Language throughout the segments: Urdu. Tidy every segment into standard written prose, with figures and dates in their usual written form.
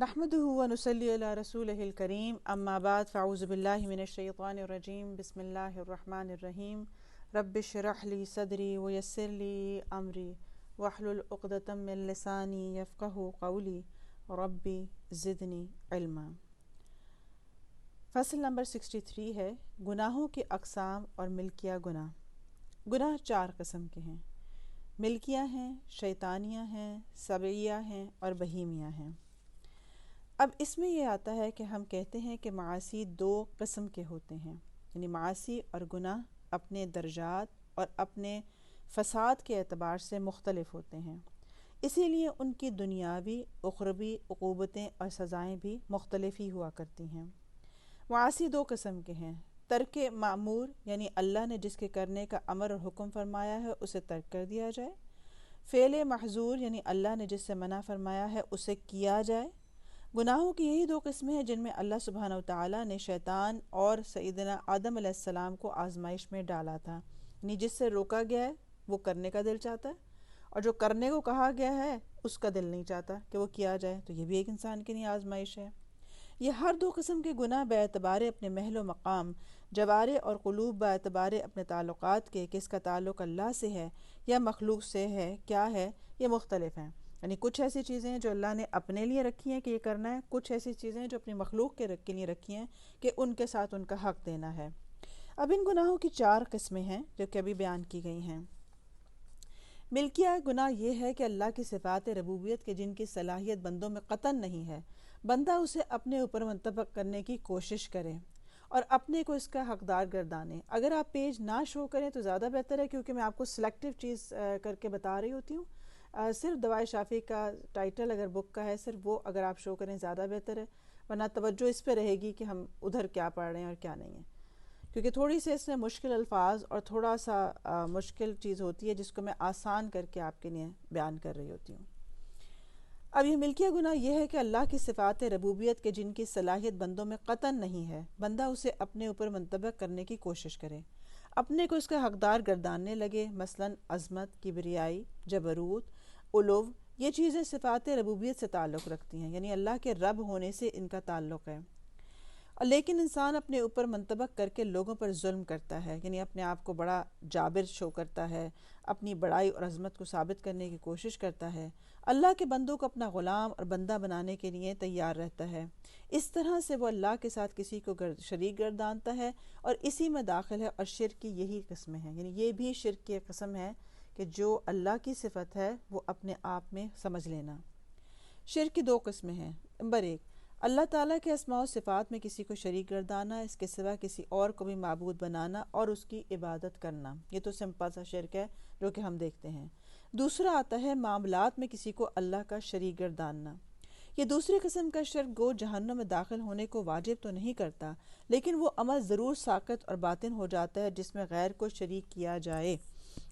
نحمده ونصلي على رسوله الكريم اما بعد فاعوذ بالله من الشيطان الرجيم بسم الله الرحمن الرحيم رب اشرح لي صدري ويسر لي امري واحلل عقدة من لساني يفقهوا قولي ربي زدني علما۔ فصل نمبر 63 ہے گناہوں کی اقسام اور ملکیہ گناہ۔ گناہ چار قسم کے ہیں، ملکیہ ہیں، شیطانیہ ہیں، سبعیہ ہیں اور بہیمیہ ہیں۔ اب اس میں یہ آتا ہے کہ ہم کہتے ہیں کہ معاصی دو قسم کے ہوتے ہیں، یعنی معاصی اور گناہ اپنے درجات اور اپنے فساد کے اعتبار سے مختلف ہوتے ہیں، اسی لیے ان کی دنیاوی اخروی عقوبتیں اور سزائیں بھی مختلف ہی ہوا کرتی ہیں۔ معاصی دو قسم کے ہیں، ترک معمور یعنی اللہ نے جس کے کرنے کا امر اور حکم فرمایا ہے اسے ترک کر دیا جائے، فعل محظور یعنی اللہ نے جس سے منع فرمایا ہے اسے کیا جائے۔ گناہوں کی یہی دو قسمیں ہیں جن میں اللہ سبحانہ وتعالیٰ نے شیطان اور سیدنا آدم علیہ السلام کو آزمائش میں ڈالا تھا، یعنی جس سے روکا گیا ہے وہ کرنے کا دل چاہتا ہے، اور جو کرنے کو کہا گیا ہے اس کا دل نہیں چاہتا کہ وہ کیا جائے، تو یہ بھی ایک انسان کے لیے آزمائش ہے۔ یہ ہر دو قسم کے گناہ بے اعتبار اپنے محل و مقام، جوارے اور قلوب بے اعتبار اپنے تعلقات کے کہ اس کا تعلق اللہ سے ہے یا مخلوق سے ہے کیا ہے، یہ مختلف ہیں۔ یعنی کچھ ایسی چیزیں ہیں جو اللہ نے اپنے لیے رکھی ہیں کہ یہ کرنا ہے، کچھ ایسی چیزیں ہیں جو اپنی مخلوق کے لیے رکھی ہیں کہ ان کے ساتھ ان کا حق دینا ہے۔ اب ان گناہوں کی چار قسمیں ہیں جو کہ ابھی بیان کی گئی ہیں۔ ملکیہ گناہ یہ ہے کہ اللہ کی صفات ربوبیت کے جن کی صلاحیت بندوں میں قطعاً نہیں ہے، بندہ اسے اپنے اوپر منطبق کرنے کی کوشش کرے اور اپنے کو اس کا حقدار گردانے۔ اگر آپ پیج نہ شو کریں تو زیادہ بہتر ہے، کیونکہ میں آپ کو سلیکٹیو چیز کر کے بتا رہی ہوتی ہوں۔ صرف دوائے شافی کا ٹائٹل اگر بک کا ہے صرف وہ اگر آپ شو کریں زیادہ بہتر ہے، ورنہ توجہ اس پہ رہے گی کہ ہم ادھر کیا پڑھ رہے ہیں اور کیا نہیں ہے، کیونکہ تھوڑی سی اس میں مشکل الفاظ اور تھوڑا سا مشکل چیز ہوتی ہے جس کو میں آسان کر کے آپ کے لیے بیان کر رہی ہوتی ہوں۔ اب یہ ملکیہ گناہ یہ ہے کہ اللہ کی صفات ربوبیت کے جن کی صلاحیت بندوں میں قطعاً نہیں ہے، بندہ اسے اپنے اوپر منطبق کرنے کی کوشش کرے، اپنے کو اس کا حقدار گرداننے لگے، مثلاً عظمت، کبریائی، جبروت، علو، یہ چیزیں صفات ربوبیت سے تعلق رکھتی ہیں، یعنی اللہ کے رب ہونے سے ان کا تعلق ہے۔ لیکن انسان اپنے اوپر منطبق کر کے لوگوں پر ظلم کرتا ہے، یعنی اپنے آپ کو بڑا جابر شو کرتا ہے، اپنی بڑائی اور عظمت کو ثابت کرنے کی کوشش کرتا ہے، اللہ کے بندوں کو اپنا غلام اور بندہ بنانے کے لیے تیار رہتا ہے۔ اس طرح سے وہ اللہ کے ساتھ کسی کو شریک گردانتا ہے اور اسی میں داخل ہے، اور شرک کی یہی قسمیں ہیں، یعنی یہ بھی شرک کی ایک قسم ہے کہ جو اللہ کی صفت ہے وہ اپنے آپ میں سمجھ لینا۔ شرک کی دو قسمیں ہیں۔ نمبر ایک، اللہ تعالیٰ کے اسماء و صفات میں کسی کو شریک گردانا، اس کے سوا کسی اور کو بھی معبود بنانا اور اس کی عبادت کرنا، یہ تو سمپل سا شرک ہے جو کہ ہم دیکھتے ہیں۔ دوسرا آتا ہے معاملات میں کسی کو اللہ کا شریک گرداننا۔ یہ دوسری قسم کا شرک گو جہنم میں داخل ہونے کو واجب تو نہیں کرتا، لیکن وہ عمل ضرور ساقط اور باطن ہو جاتا ہے جس میں غیر کو شریک کیا جائے۔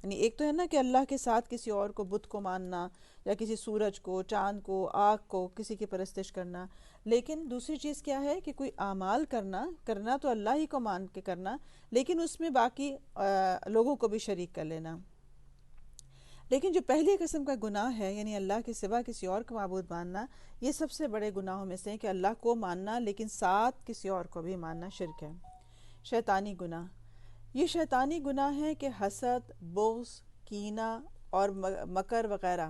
یعنی ایک تو ہے نا کہ اللہ کے ساتھ کسی اور کو بت کو ماننا، یا کسی سورج کو، چاند کو، آگ کو، کسی کی پرستش کرنا، لیکن دوسری چیز کیا ہے کہ کوئی اعمال کرنا تو اللہ ہی کو مان کے کرنا، لیکن اس میں باقی لوگوں کو بھی شریک کر لینا۔ لیکن جو پہلی قسم کا گناہ ہے، یعنی اللہ کے سوا کسی اور کو معبود ماننا، یہ سب سے بڑے گناہوں میں سے ہے کہ اللہ کو ماننا لیکن ساتھ کسی اور کو بھی ماننا شرک ہے۔ شیطانی گناہ، یہ شیطانی گناہ ہے کہ حسد، بغض، کینہ اور مکر وغیرہ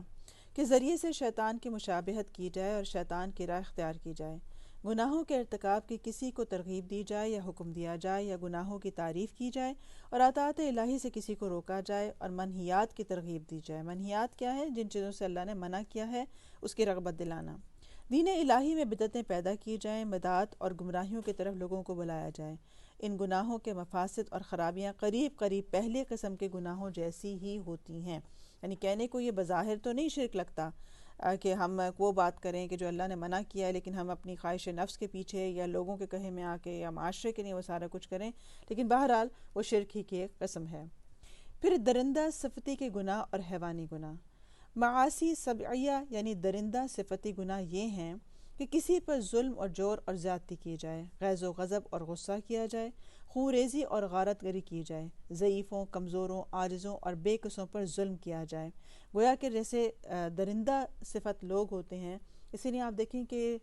کے ذریعے سے شیطان کی مشابہت کی جائے اور شیطان کی راہ اختیار کی جائے، گناہوں کے ارتکاب کی کسی کو ترغیب دی جائے یا حکم دیا جائے، یا گناہوں کی تعریف کی جائے اور اطاعت الہی سے کسی کو روکا جائے اور منہیات کی ترغیب دی جائے۔ منہیات کیا ہے؟ جن چیزوں سے اللہ نے منع کیا ہے اس کی رغبت دلانا۔ دین الہی میں بدعتیں پیدا کی جائیں، بدعات اور گمراہیوں کی طرف لوگوں کو بلایا جائے۔ ان گناہوں کے مفاسد اور خرابیاں قریب پہلے قسم کے گناہوں جیسی ہی ہوتی ہیں، یعنی کہنے کو یہ بظاہر تو نہیں شرک لگتا کہ ہم وہ بات کریں کہ جو اللہ نے منع کیا ہے لیکن ہم اپنی خواہش نفس کے پیچھے یا لوگوں کے کہے میں آ کے یا معاشرے کے لیے وہ سارا کچھ کریں، لیکن بہرحال وہ شرک ہی کی ایک قسم ہے۔ پھر درندہ صفتی کے گناہ اور حیوانی گناہ۔ معاصی سبعیہ یعنی درندہ صفتی گناہ یہ ہیں کہ کسی پر ظلم اور جور اور زیادتی کی جائے، غیظ و غضب اور غصہ کیا جائے، خوریزی اور غارت گری کی جائے، ضعیفوں، کمزوروں، عاجزوں اور بے کسوں پر ظلم کیا جائے۔ گویا کہ جیسے درندہ صفت لوگ ہوتے ہیں، اسی لیے آپ دیکھیں کہ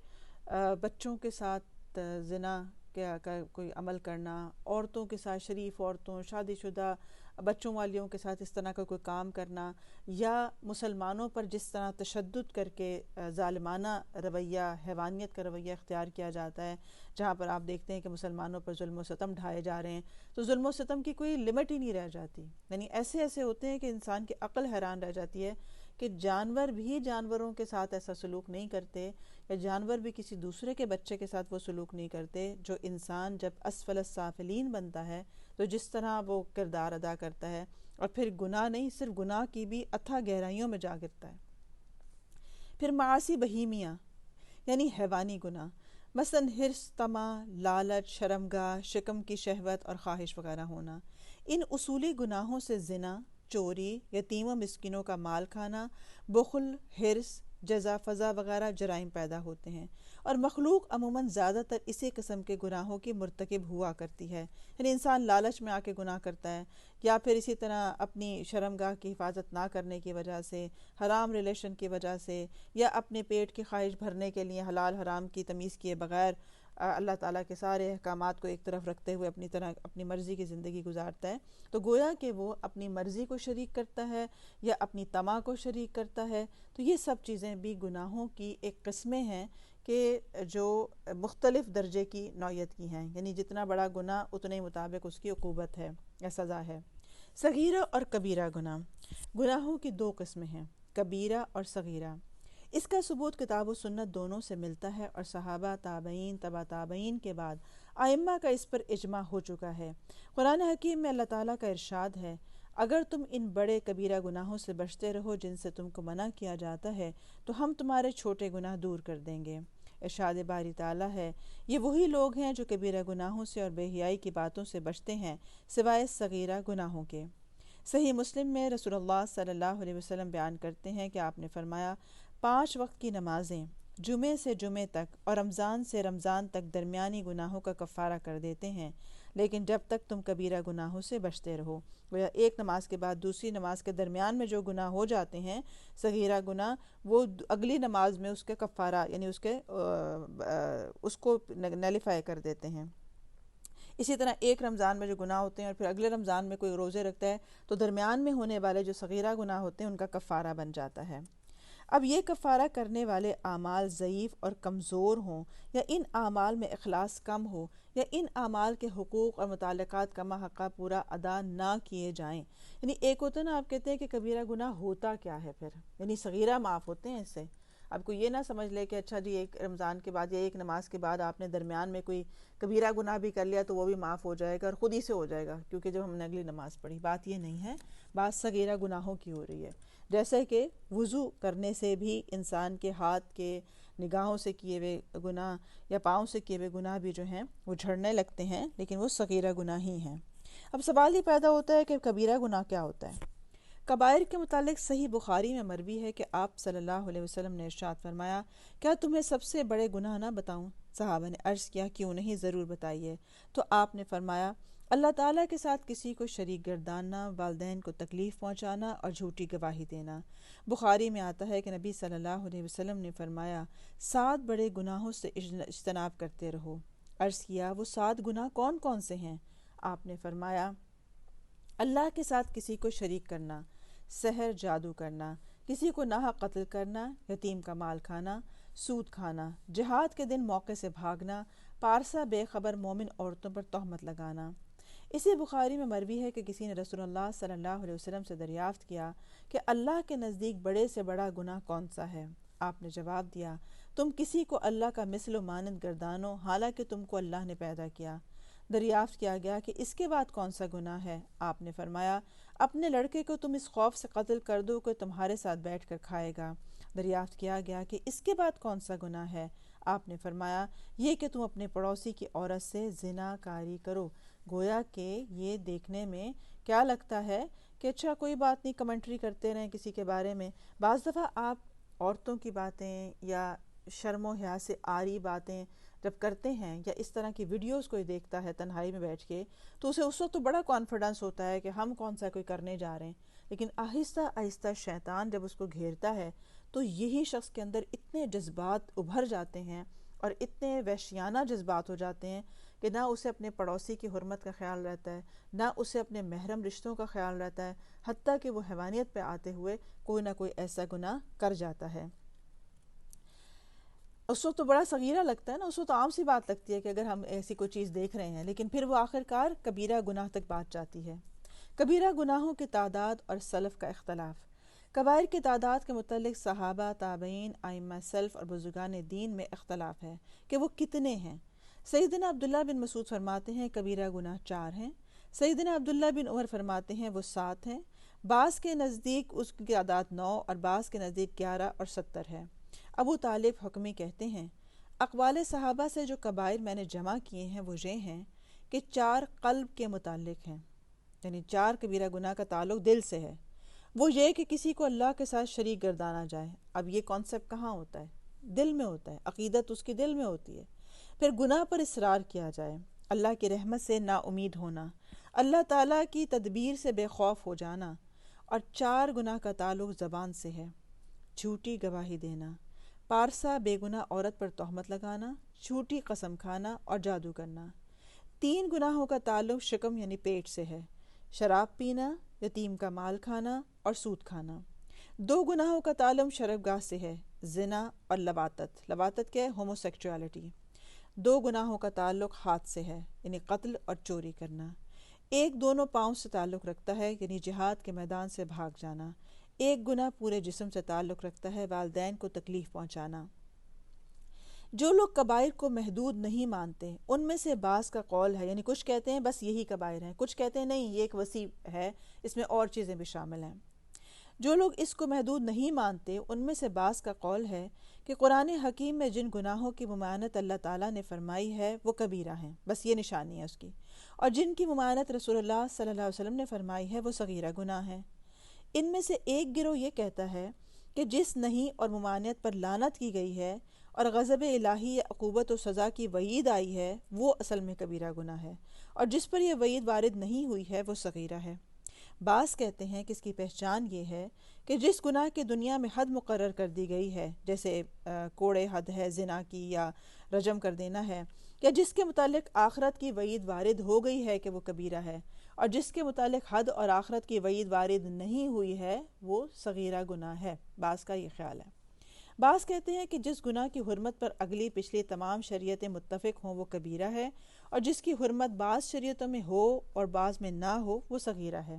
بچوں کے ساتھ زنا کا کوئی عمل کرنا، عورتوں کے ساتھ، شریف عورتوں، شادی شدہ بچوں والیوں کے ساتھ اس طرح کا کوئی کام کرنا، یا مسلمانوں پر جس طرح تشدد کر کے ظالمانہ رویہ، حیوانیت کا رویہ اختیار کیا جاتا ہے، جہاں پر آپ دیکھتے ہیں کہ مسلمانوں پر ظلم و ستم ڈھائے جا رہے ہیں، تو ظلم و ستم کی کوئی لمٹ ہی نہیں رہ جاتی۔ یعنی ایسے ہوتے ہیں کہ انسان کی عقل حیران رہ جاتی ہے کہ جانور بھی جانوروں کے ساتھ ایسا سلوک نہیں کرتے، یا جانور بھی کسی دوسرے کے بچے کے ساتھ وہ سلوک نہیں کرتے، جو انسان جب اسفل السافلین بنتا ہے تو جس طرح وہ کردار ادا کرتا ہے، اور پھر گناہ نہیں، صرف گناہ کی بھی اتھا گہرائیوں میں جا گرتا ہے۔ پھر معاصی بہیمیہ یعنی حیوانی گناہ، مثلا حرص، طمع، لالچ، شرمگاہ، شکم کی شہوت اور خواہش وغیرہ ہونا۔ ان اصولی گناہوں سے زنا، چوری، یتیم و مسکینوں کا مال کھانا، بخل، حرص، جزا فضا وغیرہ جرائم پیدا ہوتے ہیں، اور مخلوق عموماً زیادہ تر اسی قسم کے گناہوں کی مرتکب ہوا کرتی ہے۔ یعنی انسان لالچ میں آ کے گناہ کرتا ہے، یا پھر اسی طرح اپنی شرمگاہ کی حفاظت نہ کرنے کی وجہ سے، حرام ریلیشن کی وجہ سے، یا اپنے پیٹ کی خواہش بھرنے کے لیے حلال حرام کی تمیز کیے بغیر اللہ تعالیٰ کے سارے احکامات کو ایک طرف رکھتے ہوئے اپنی مرضی کی زندگی گزارتا ہے، تو گویا کہ وہ اپنی مرضی کو شریک کرتا ہے یا اپنی طمع کو شریک کرتا ہے۔ تو یہ سب چیزیں بھی گناہوں کی ایک قسمیں ہیں کہ جو مختلف درجے کی نوعیت کی ہیں، یعنی جتنا بڑا گناہ اتنے مطابق اس کی عقوبت ہے یا سزا ہے۔ صغیرہ اور کبیرہ گناہ، گناہوں کی دو قسمیں ہیں، کبیرہ اور صغیرہ۔ اس کا ثبوت کتاب و سنت دونوں سے ملتا ہے، اور صحابہ، تابعین، تبع تابعین کے بعد ائمہ کا اس پر اجماع ہو چکا ہے۔ قرآن حکیم میں اللہ تعالیٰ کا ارشاد ہے، اگر تم ان بڑے کبیرہ گناہوں سے بچتے رہو جن سے تم کو منع کیا جاتا ہے تو ہم تمہارے چھوٹے گناہ دور کر دیں گے۔ ارشاد باری تعالیٰ ہے، یہ وہی لوگ ہیں جو کبیرہ گناہوں سے اور بے حیائی کی باتوں سے بچتے ہیں سوائے صغیرہ گناہوں کے۔ صحیح مسلم میں رسول اللہ صلی اللہ علیہ وسلم بیان کرتے ہیں کہ آپ نے فرمایا، 5 وقت کی نمازیں جمعے سے جمعے تک اور رمضان سے رمضان تک درمیانی گناہوں کا کفارہ کر دیتے ہیں، لیکن جب تک تم کبیرہ گناہوں سے بچتے رہو۔ گویا ایک نماز کے بعد دوسری نماز کے درمیان میں جو گناہ ہو جاتے ہیں صغیرہ گناہ، وہ اگلی نماز میں اس کے کفارہ یعنی اس کو نیلیفائی کر دیتے ہیں۔ اسی طرح ایک رمضان میں جو گناہ ہوتے ہیں اور پھر اگلے رمضان میں کوئی روزے رکھتا ہے تو درمیان میں ہونے والے جو صغیرہ گناہ ہوتے ہیں ان کا کفارہ بن جاتا ہے۔ اب یہ کفارہ کرنے والے اعمال ضعیف اور کمزور ہوں، یا ان اعمال میں اخلاص کم ہو، یا ان اعمال کے حقوق اور متعلقات کما حقہ پورا ادا نہ کیے جائیں۔ یعنی ایک ہوتا ہے نا، آپ کہتے ہیں کہ کبیرہ گناہ ہوتا کیا ہے، پھر یعنی صغیرہ معاف ہوتے ہیں اس سے۔ اب کوئی یہ نہ سمجھ لے کہ اچھا جی ایک رمضان کے بعد یا ایک نماز کے بعد آپ نے درمیان میں کوئی کبیرہ گناہ بھی کر لیا تو وہ بھی معاف ہو جائے گا اور خود ہی سے ہو جائے گا کیونکہ جب ہم نے اگلی نماز پڑھی۔ بات یہ نہیں ہے، بات صغیرہ گناہوں کی ہو رہی ہے، جیسے کہ وضو کرنے سے بھی انسان کے ہاتھ کے، نگاہوں سے کیے ہوئے گناہ یا پاؤں سے کیے ہوئے گناہ بھی جو ہیں وہ جھڑنے لگتے ہیں، لیکن وہ صغیرہ گناہ ہی ہیں۔ اب سوال یہ پیدا ہوتا ہے کہ کبیرہ گناہ کیا ہوتا ہے؟ کبائر کے متعلق صحیح بخاری میں مروی ہے کہ آپ صلی اللہ علیہ وسلم نے ارشاد فرمایا، کیا تمہیں سب سے بڑے گناہ نہ بتاؤں؟ صحابہ نے عرض کیا، کیوں نہیں، ضرور بتائیے۔ تو آپ نے فرمایا، اللہ تعالیٰ کے ساتھ کسی کو شریک گرداننا، والدین کو تکلیف پہنچانا اور جھوٹی گواہی دینا۔ بخاری میں آتا ہے کہ نبی صلی اللہ علیہ وسلم نے فرمایا، 7 بڑے گناہوں سے اجتناب کرتے رہو۔ عرض کیا، وہ 7 گناہ کون کون سے ہیں؟ آپ نے فرمایا، اللہ کے ساتھ کسی کو شریک کرنا، سحر جادو کرنا، کسی کو ناحق قتل کرنا، یتیم کا مال کھانا، سود کھانا، جہاد کے دن موقع سے بھاگنا، پارسا بے خبر مومن عورتوں پر تہمت لگانا۔ اسی بخاری میں مروی ہے کہ کسی نے رسول اللہ صلی اللہ علیہ وسلم سے دریافت کیا کہ اللہ کے نزدیک بڑے سے بڑا گناہ کون سا ہے؟ آپ نے جواب دیا، تم کسی کو اللہ کا مثل و مانند گردانو حالانکہ تم کو اللہ نے پیدا کیا۔ دریافت کیا گیا کہ اس کے بعد کون سا گناہ ہے؟ آپ نے فرمایا، اپنے لڑکے کو تم اس خوف سے قتل کر دو کہ تمہارے ساتھ بیٹھ کر کھائے گا۔ دریافت کیا گیا کہ اس کے بعد کون سا گناہ ہے؟ آپ نے فرمایا، یہ کہ تم اپنے پڑوسی کی عورت سے زنا کاری کرو۔ گویا کہ یہ دیکھنے میں کیا لگتا ہے کہ اچھا کوئی بات نہیں، کمنٹری کرتے رہیں کسی کے بارے میں۔ بعض دفعہ آپ عورتوں کی باتیں یا شرم و حیا سے آری باتیں جب کرتے ہیں یا اس طرح کی ویڈیوز کوئی دیکھتا ہے تنہائی میں بیٹھ کے، تو اسے اس وقت تو بڑا کانفیڈنس ہوتا ہے کہ ہم کون سا کوئی کرنے جا رہے ہیں، لیکن آہستہ آہستہ شیطان جب اس کو گھیرتا ہے تو یہی شخص کے اندر اتنے جذبات ابھر جاتے ہیں اور اتنے وحشیانہ جذبات ہو جاتے ہیں کہ نہ اسے اپنے پڑوسی کی حرمت کا خیال رہتا ہے، نہ اسے اپنے محرم رشتوں کا خیال رہتا ہے، حتیٰ کہ وہ حیوانیت پہ آتے ہوئے کوئی نہ کوئی ایسا گناہ کر جاتا ہے۔ اس وقت تو بڑا صغیرہ لگتا ہے نا، اس وقت تو عام سی بات لگتی ہے کہ اگر ہم ایسی کوئی چیز دیکھ رہے ہیں، لیکن پھر وہ آخر کار کبیرہ گناہ تک بات جاتی ہے۔ کبیرہ گناہوں کی تعداد اور سلف کا اختلاف۔ کبائر کی تعداد کے متعلق صحابہ، تابعین، ائمہ سلف اور بزرگان دین میں اختلاف ہے کہ وہ کتنے ہیں۔ سیدنا عبداللہ بن مسعود فرماتے ہیں کبیرہ گناہ 4 ہیں۔ سیدنا عبداللہ بن عمر فرماتے ہیں وہ 7 ہیں۔ بعض کے نزدیک اس کی تعداد 9 اور بعض کے نزدیک 11 اور 70 ہے۔ ابو طالب حکمی کہتے ہیں اقوال صحابہ سے جو کبائر میں نے جمع کیے ہیں وہ یہ ہیں کہ 4 قلب کے متعلق ہیں، یعنی 4 کبیرہ گناہ کا تعلق دل سے ہے۔ وہ یہ کہ کسی کو اللہ کے ساتھ شریک گردانا جائے۔ اب یہ کانسیپٹ کہاں ہوتا ہے؟ دل میں ہوتا ہے، عقیدت اس کی دل میں ہوتی ہے۔ پھر گناہ پر اصرار کیا جائے، اللہ کی رحمت سے نا امید ہونا، اللہ تعالیٰ کی تدبیر سے بے خوف ہو جانا، اور 4 گناہ کا تعلق زبان سے ہے۔ جھوٹی گواہی دینا، پارسا بے گناہ عورت پر تہمت لگانا، جھوٹی قسم کھانا اور جادو کرنا۔ 3 گناہوں کا تعلق شکم یعنی پیٹ سے ہے، شراب پینا، یتیم کا مال کھانا اور سود کھانا۔ 2 گناہوں کا تعلق شرمگاہ سے ہے، زنا اور لواطت۔ لواطت کیا ہے؟ ہومو سیکچوالٹی۔ 2 گناہوں کا تعلق ہاتھ سے ہے، یعنی قتل اور چوری کرنا۔ 1 دونوں پاؤں سے تعلق رکھتا ہے، یعنی جہاد کے میدان سے بھاگ جانا۔ 1 گناہ پورے جسم سے تعلق رکھتا ہے، والدین کو تکلیف پہنچانا۔ جو لوگ کبائر کو محدود نہیں مانتے ان میں سے بعض کا قول ہے، یعنی کچھ کہتے ہیں بس یہی کبائر ہیں، کچھ کہتے ہیں نہیں یہ ایک وسیع ہے، اس میں اور چیزیں بھی شامل ہیں۔ جو لوگ اس کو محدود نہیں مانتے ان میں سے بعض کا قول ہے کہ قرآن حکیم میں جن گناہوں کی ممانعت اللہ تعالیٰ نے فرمائی ہے وہ کبیرہ ہیں، بس یہ نشانی ہے اس کی، اور جن کی ممانعت رسول اللہ صلی اللہ علیہ وسلم نے فرمائی ہے وہ صغیرہ گناہ ہیں۔ ان میں سے ایک گروہ یہ کہتا ہے کہ جس نہیں اور ممانعت پر لعنت کی گئی ہے اور غضب الہی یا عقوبت و سزا کی وعید آئی ہے وہ اصل میں کبیرہ گناہ ہے، اور جس پر یہ وعید وارد نہیں ہوئی ہے وہ صغیرہ ہے۔ بعض کہتے ہیں کہ اس کی پہچان یہ ہے کہ جس گناہ کی دنیا میں حد مقرر کر دی گئی ہے، جیسے کوڑے حد ہے، زنا کی یا رجم کر دینا ہے، یا جس کے متعلق آخرت کی وعید وارد ہو گئی ہے کہ وہ کبیرہ ہے، اور جس کے متعلق حد اور آخرت کی وعید وارد نہیں ہوئی ہے وہ صغیرہ گناہ ہے۔ بعض کا یہ خیال ہے۔ بعض کہتے ہیں کہ جس گناہ کی حرمت پر اگلی پچھلی تمام شریعتیں متفق ہوں وہ کبیرہ ہے، اور جس کی حرمت بعض شریعتوں میں ہو اور بعض میں نہ ہو وہ صغیرہ ہے۔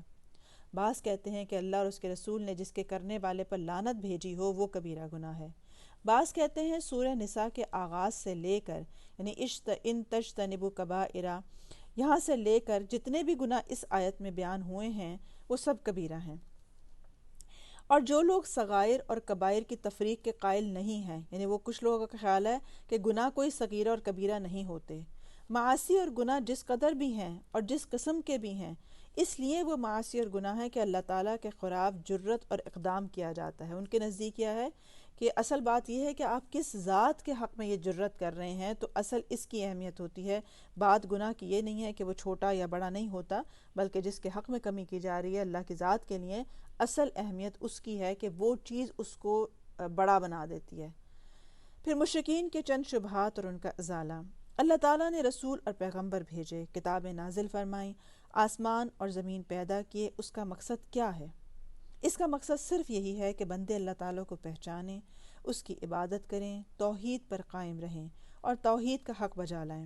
بعض کہتے ہیں کہ اللہ اور اس کے رسول نے جس کے کرنے والے پر لعنت بھیجی ہو وہ کبیرہ گناہ ہے۔ بعض کہتے ہیں سورہ نساء کے آغاز سے لے کر یعنی ان تجتنبوا کبائر یہاں سے لے کر جتنے بھی گناہ اس آیت میں بیان ہوئے ہیں وہ سب کبیرہ ہیں۔ اور جو لوگ صغائر اور کبائر کی تفریق کے قائل نہیں ہیں، یعنی وہ کچھ لوگوں کا خیال ہے کہ گناہ کوئی صغیرہ اور کبیرہ نہیں ہوتے، معاصی اور گناہ جس قدر بھی ہیں اور جس قسم کے بھی ہیں، اس لیے وہ معاصی اور گناہ ہے کہ اللہ تعالیٰ کے خلاف جرت اور اقدام کیا جاتا ہے۔ ان کے نزدیک کیا ہے کہ اصل بات یہ ہے کہ آپ کس ذات کے حق میں یہ جرت کر رہے ہیں، تو اصل اس کی اہمیت ہوتی ہے۔ بات گناہ کی یہ نہیں ہے کہ وہ چھوٹا یا بڑا نہیں ہوتا، بلکہ جس کے حق میں کمی کی جا رہی ہے اللہ کی ذات کے لیے، اصل اہمیت اس کی ہے کہ وہ چیز اس کو بڑا بنا دیتی ہے۔ پھر مشرکین کے چند شبہات اور ان کا ازالہ۔ اللہ تعالیٰ نے رسول اور پیغمبر بھیجے، کتابیں نازل فرمائیں، آسمان اور زمین پیدا کیے، اس کا مقصد کیا ہے؟ اس کا مقصد صرف یہی ہے کہ بندے اللہ تعالیٰ کو پہچانیں، اس کی عبادت کریں، توحید پر قائم رہیں اور توحید کا حق بجا لائیں۔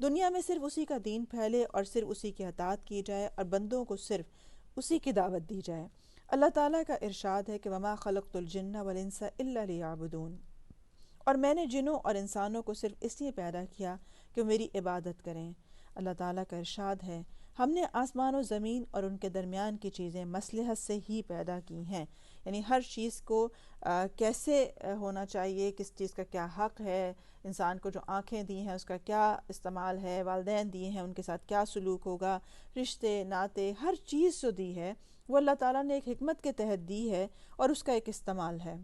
دنیا میں صرف اسی کا دین پھیلے اور صرف اسی کی اطاعت کی جائے اور بندوں کو صرف اسی کی دعوت دی جائے۔ اللہ تعالیٰ کا ارشاد ہے کہ وَمَا خَلَقْتُ الْجِنَّ وَالْإِنسَ إِلَّا لِيَعْبُدُونِ، اور میں نے جنوں اور انسانوں کو صرف اس لیے پیدا کیا کہ میری عبادت کریں۔ اللہ تعالیٰ کا ارشاد ہے ہم نے آسمان و زمین اور ان کے درمیان کی چیزیں مصلحت سے ہی پیدا کی ہیں، یعنی ہر چیز کو کیسے ہونا چاہیے، کس چیز کا کیا حق ہے، انسان کو جو آنکھیں دی ہیں اس کا کیا استعمال ہے، والدین دیے ہیں ان کے ساتھ کیا سلوک ہوگا، رشتے ناتے، ہر چیز جو دی ہے وہ اللہ تعالیٰ نے ایک حکمت کے تحت دی ہے اور اس کا ایک استعمال ہے۔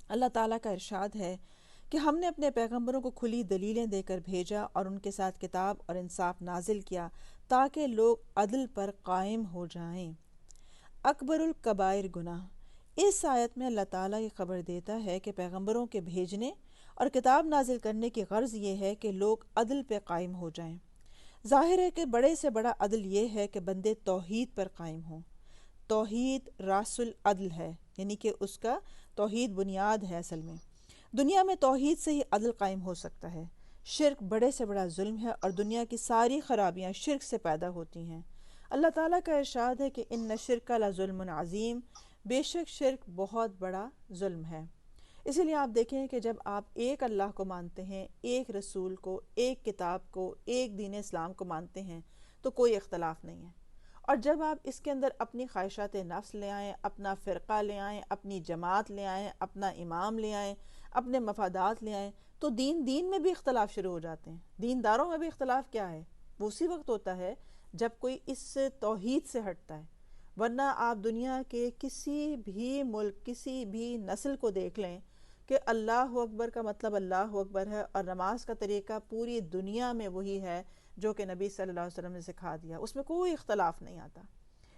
اللہ تعالیٰ کا ارشاد ہے کہ ہم نے اپنے پیغمبروں کو کھلی دلیلیں دے کر بھیجا اور ان کے ساتھ کتاب اور انصاف نازل کیا تاکہ لوگ عدل پر قائم ہو جائیں۔ اکبر الکبائر گناہ۔ اس آیت میں اللہ تعالیٰ یہ خبر دیتا ہے کہ پیغمبروں کے بھیجنے اور کتاب نازل کرنے کی غرض یہ ہے کہ لوگ عدل پہ قائم ہو جائیں۔ ظاہر ہے کہ بڑے سے بڑا عدل یہ ہے کہ بندے توحید پر قائم ہوں۔ توحید راس العدل ہے، یعنی کہ اس کا توحید بنیاد ہے۔ اصل میں دنیا میں توحید سے ہی عدل قائم ہو سکتا ہے۔ شرک بڑے سے بڑا ظلم ہے اور دنیا کی ساری خرابیاں شرک سے پیدا ہوتی ہیں۔ اللہ تعالیٰ کا ارشاد ہے کہ ان شرک لظلم عظیم، بے شک شرک بہت بڑا ظلم ہے۔ اسی لیے آپ دیکھیں کہ جب آپ ایک اللہ کو مانتے ہیں، ایک رسول کو، ایک کتاب کو، ایک دین اسلام کو مانتے ہیں تو کوئی اختلاف نہیں ہے، اور جب آپ اس کے اندر اپنی خواہشات نفس لے آئیں، اپنا فرقہ لے آئیں، اپنی جماعت لے آئیں، اپنا امام لے آئیں، اپنے مفادات لے آئیں، تو دین میں بھی اختلاف شروع ہو جاتے ہیں۔ دینداروں میں بھی اختلاف کیا ہے؟ وہ اسی وقت ہوتا ہے جب کوئی اس توحید سے ہٹتا ہے، ورنہ آپ دنیا کے کسی بھی ملک، کسی بھی نسل کو دیکھ لیں کہ اللہ اکبر کا مطلب اللہ اکبر ہے، اور نماز کا طریقہ پوری دنیا میں وہی ہے جو کہ نبی صلی اللہ علیہ وسلم نے سکھا دیا، اس میں کوئی اختلاف نہیں آتا۔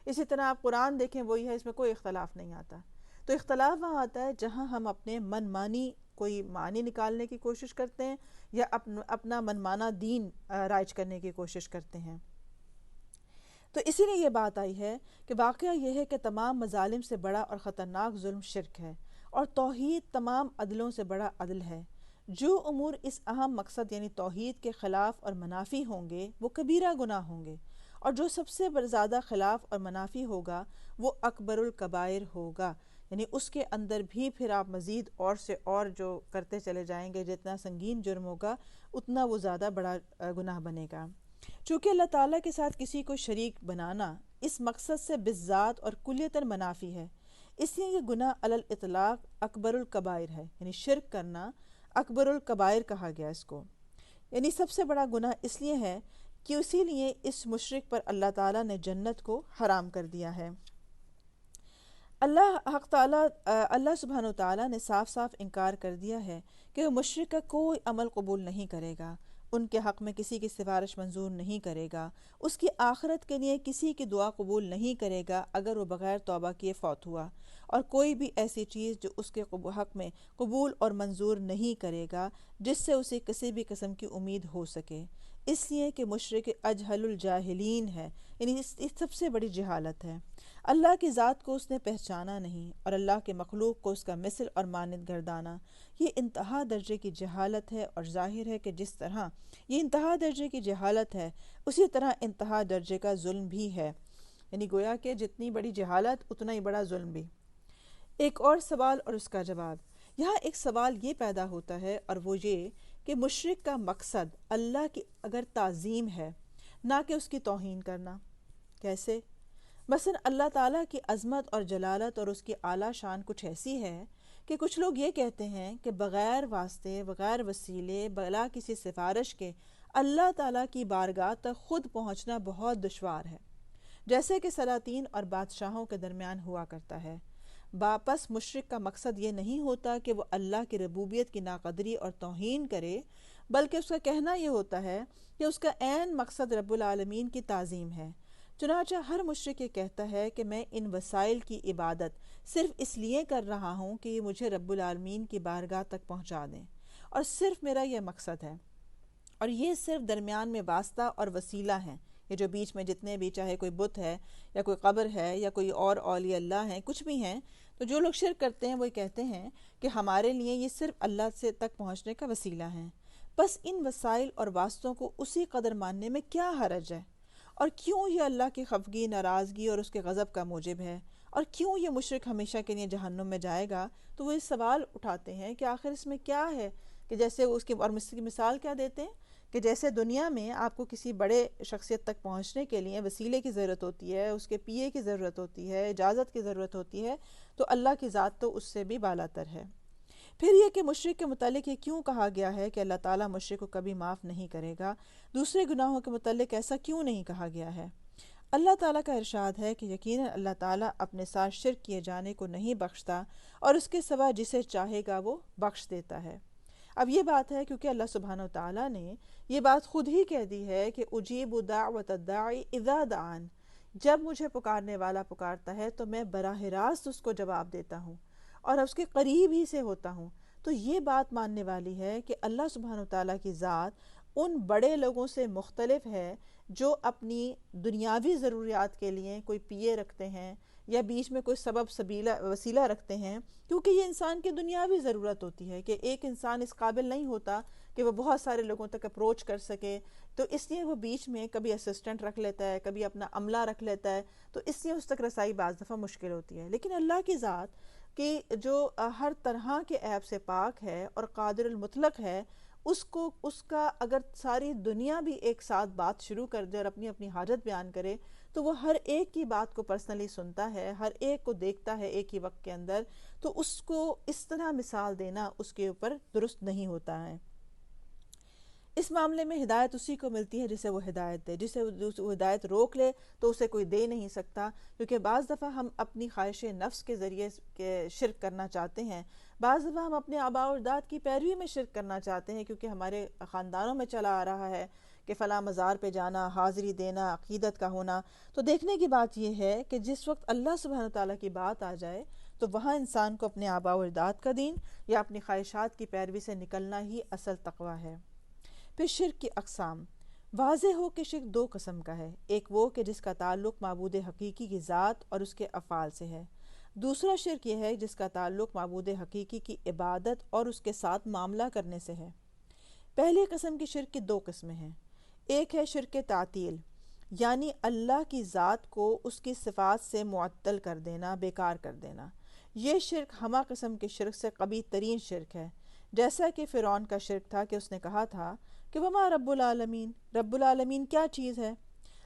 اسی طرح آپ قرآن دیکھیں، وہی ہے، اس میں کوئی اختلاف نہیں آتا۔ تو اختلاف وہاں آتا ہے جہاں ہم اپنے من مانی کوئی معنی نکالنے کی کوشش کرتے ہیں یا اپنا من مانا دین رائج کرنے کی کوشش کرتے ہیں۔ تو اسی لیے یہ بات آئی ہے کہ واقعہ یہ ہے کہ تمام مظالم سے بڑا اور خطرناک ظلم شرک ہے، اور توحید تمام عدلوں سے بڑا عدل ہے۔ جو امور اس اہم مقصد یعنی توحید کے خلاف اور منافی ہوں گے وہ کبیرہ گناہ ہوں گے، اور جو سب سے زیادہ خلاف اور منافی ہوگا وہ اکبر الکبائر ہوگا، یعنی اس کے اندر بھی پھر آپ مزید اور سے اور جو کرتے چلے جائیں گے، جتنا سنگین جرم ہوگا اتنا وہ زیادہ بڑا گناہ بنے گا۔ چونکہ اللہ تعالیٰ کے ساتھ کسی کو شریک بنانا اس مقصد سے بالذات اور کلیتاً منافی ہے، اس لیے یہ گناہ علی الاطلاق اکبر الکبائر ہے، یعنی شرک کرنا اکبر الکبائر کہا گیا اس کو، یعنی سب سے بڑا گناہ اس لیے ہے کہ اسی لیے اس مشرک پر اللہ تعالیٰ نے جنت کو حرام کر دیا ہے۔ اللہ سبحانہ و تعالیٰ نے صاف صاف انکار کر دیا ہے کہ وہ مشرک کا کوئی عمل قبول نہیں کرے گا، ان کے حق میں کسی کی سفارش منظور نہیں کرے گا، اس کی آخرت کے لیے کسی کی دعا قبول نہیں کرے گا اگر وہ بغیر توبہ کیے فوت ہوا، اور کوئی بھی ایسی چیز جو اس کے حق میں قبول اور منظور نہیں کرے گا جس سے اسے کسی بھی قسم کی امید ہو سکے، اس لیے کہ مشرک اجہل الجاہلین ہے، یعنی اس سب سے بڑی جہالت ہے۔ اللہ کی ذات کو اس نے پہچانا نہیں، اور اللہ کے مخلوق کو اس کا مثل اور مانند گردانا، یہ انتہا درجے کی جہالت ہے، اور ظاہر ہے کہ جس طرح یہ انتہا درجے کی جہالت ہے اسی طرح انتہا درجے کا ظلم بھی ہے، یعنی گویا کہ جتنی بڑی جہالت اتنا ہی بڑا ظلم بھی۔ ایک اور سوال اور اس کا جواب۔ یہاں ایک سوال یہ پیدا ہوتا ہے، اور وہ یہ کہ مشرک کا مقصد اللہ کی اگر تعظیم ہے نہ کہ اس کی توہین کرنا، کیسے؟ مثلا اللہ تعالیٰ کی عظمت اور جلالت اور اس کی اعلیٰ شان کچھ ایسی ہے کہ کچھ لوگ یہ کہتے ہیں کہ بغیر واسطے، بغیر وسیلے، بلا کسی سفارش کے اللہ تعالیٰ کی بارگاہ تک خود پہنچنا بہت دشوار ہے، جیسے کہ سلاطین اور بادشاہوں کے درمیان ہوا کرتا ہے۔ باپس مشرک کا مقصد یہ نہیں ہوتا کہ وہ اللہ کی ربوبیت کی ناقدری اور توہین کرے، بلکہ اس کا کہنا یہ ہوتا ہے کہ اس کا عین مقصد رب العالمین کی تعظیم ہے۔ چنانچہ ہر مشرک یہ کہتا ہے کہ میں ان وسائل کی عبادت صرف اس لیے کر رہا ہوں کہ یہ مجھے رب العالمین کی بارگاہ تک پہنچا دیں، اور صرف میرا یہ مقصد ہے، اور یہ صرف درمیان میں واسطہ اور وسیلہ ہیں، یہ جو بیچ میں جتنے بھی چاہے کوئی بت ہے یا کوئی قبر ہے یا کوئی اور اولیاء اللہ ہیں، کچھ بھی ہیں، تو جو لوگ شرک کرتے ہیں وہ کہتے ہیں کہ ہمارے لیے یہ صرف اللہ سے تک پہنچنے کا وسیلہ ہیں۔ بس ان وسائل اور واسطوں کو اسی قدر ماننے میں کیا حرج ہے؟ اور کیوں یہ اللہ کی خفگی، ناراضگی اور اس کے غضب کا موجب ہے؟ اور کیوں یہ مشرک ہمیشہ کے لیے جہنم میں جائے گا؟ تو وہ اس سوال اٹھاتے ہیں کہ آخر اس میں کیا ہے، کہ جیسے اس کی اور مثال کیا دیتے ہیں کہ جیسے دنیا میں آپ کو کسی بڑے شخصیت تک پہنچنے کے لیے وسیلے کی ضرورت ہوتی ہے، اس کے پیے کی ضرورت ہوتی ہے، اجازت کی ضرورت ہوتی ہے، تو اللہ کی ذات تو اس سے بھی بالاتر ہے۔ پھر یہ کہ مشرک کے متعلق یہ کیوں کہا گیا ہے کہ اللہ تعالیٰ مشرک کو کبھی معاف نہیں کرے گا، دوسرے گناہوں کے متعلق ایسا کیوں نہیں کہا گیا ہے؟ اللہ تعالیٰ کا ارشاد ہے کہ یقیناً اللہ تعالیٰ اپنے ساتھ شرک کیے جانے کو نہیں بخشتا، اور اس کے سوا جسے چاہے گا وہ بخش دیتا ہے۔ اب یہ بات ہے کیونکہ اللہ سبحانہ وتعالیٰ نے یہ بات خود ہی کہہ دی ہے کہ اجیب دعوت الداعی اذا دعان، جب مجھے پکارنے والا پکارتا ہے تو میں براہ راست اس کو جواب دیتا ہوں اور اس کے قریب ہی سے ہوتا ہوں۔ تو یہ بات ماننے والی ہے کہ اللہ سبحانہ وتعالیٰ کی ذات ان بڑے لوگوں سے مختلف ہے جو اپنی دنیاوی ضروریات کے لیے کوئی پیے رکھتے ہیں یا بیچ میں کوئی سبب وسیلہ رکھتے ہیں، کیونکہ یہ انسان کی دنیاوی ضرورت ہوتی ہے کہ ایک انسان اس قابل نہیں ہوتا کہ وہ بہت سارے لوگوں تک اپروچ کر سکے، تو اس لیے وہ بیچ میں کبھی اسسٹنٹ رکھ لیتا ہے، کبھی اپنا عملہ رکھ لیتا ہے، تو اس لیے اس تک رسائی بعض دفعہ مشکل ہوتی ہے۔ لیکن اللہ کی ذات کہ جو ہر طرح کے عیب سے پاک ہے اور قادر المطلق ہے، اس کا اگر ساری دنیا بھی ایک ساتھ بات شروع کر دے اور اپنی اپنی حاجت بیان کرے تو وہ ہر ایک کی بات کو پرسنلی سنتا ہے، ہر ایک کو دیکھتا ہے ایک ہی وقت کے اندر، تو اس کو اس طرح مثال دینا اس کے اوپر درست نہیں ہوتا ہے۔ اس معاملے میں ہدایت اسی کو ملتی ہے جسے وہ ہدایت دے، جسے وہ ہدایت روک لے تو اسے کوئی دے نہیں سکتا، کیونکہ بعض دفعہ ہم اپنی خواہش نفس کے ذریعے شرک کرنا چاہتے ہیں، بعض دفعہ ہم اپنے آباء و اجداد کی پیروی میں شرک کرنا چاہتے ہیں کیونکہ ہمارے خاندانوں میں چلا آ رہا ہے کہ فلاں مزار پہ جانا، حاضری دینا، عقیدت کا ہونا۔ تو دیکھنے کی بات یہ ہے کہ جس وقت اللہ سبحانہ تعالیٰ کی بات آ جائے تو وہاں انسان کو اپنے آباء و اجداد کا دین یا اپنی خواہشات کی پیروی سے نکلنا ہی اصل تقویٰ ہے۔ پھر شرک کی اقسام، واضح ہو کہ شرک دو قسم کا ہے، ایک وہ کہ جس کا تعلق معبود حقیقی کی ذات اور اس کے افعال سے ہے، دوسرا شرک یہ ہے جس کا تعلق معبود حقیقی کی عبادت اور اس کے ساتھ معاملہ کرنے سے ہے۔ پہلی قسم کی شرک کی دو قسمیں ہیں، ایک ہے شرک تعطیل، یعنی اللہ کی ذات کو اس کی صفات سے معطل کر دینا، بیکار کر دینا۔ یہ شرک ہمہ قسم کے شرک سے قبیح ترین شرک ہے، جیسا کہ فرعون کا شرک تھا کہ اس نے کہا تھا کہ وما رب العالمین، رب العالمین کیا چیز ہے۔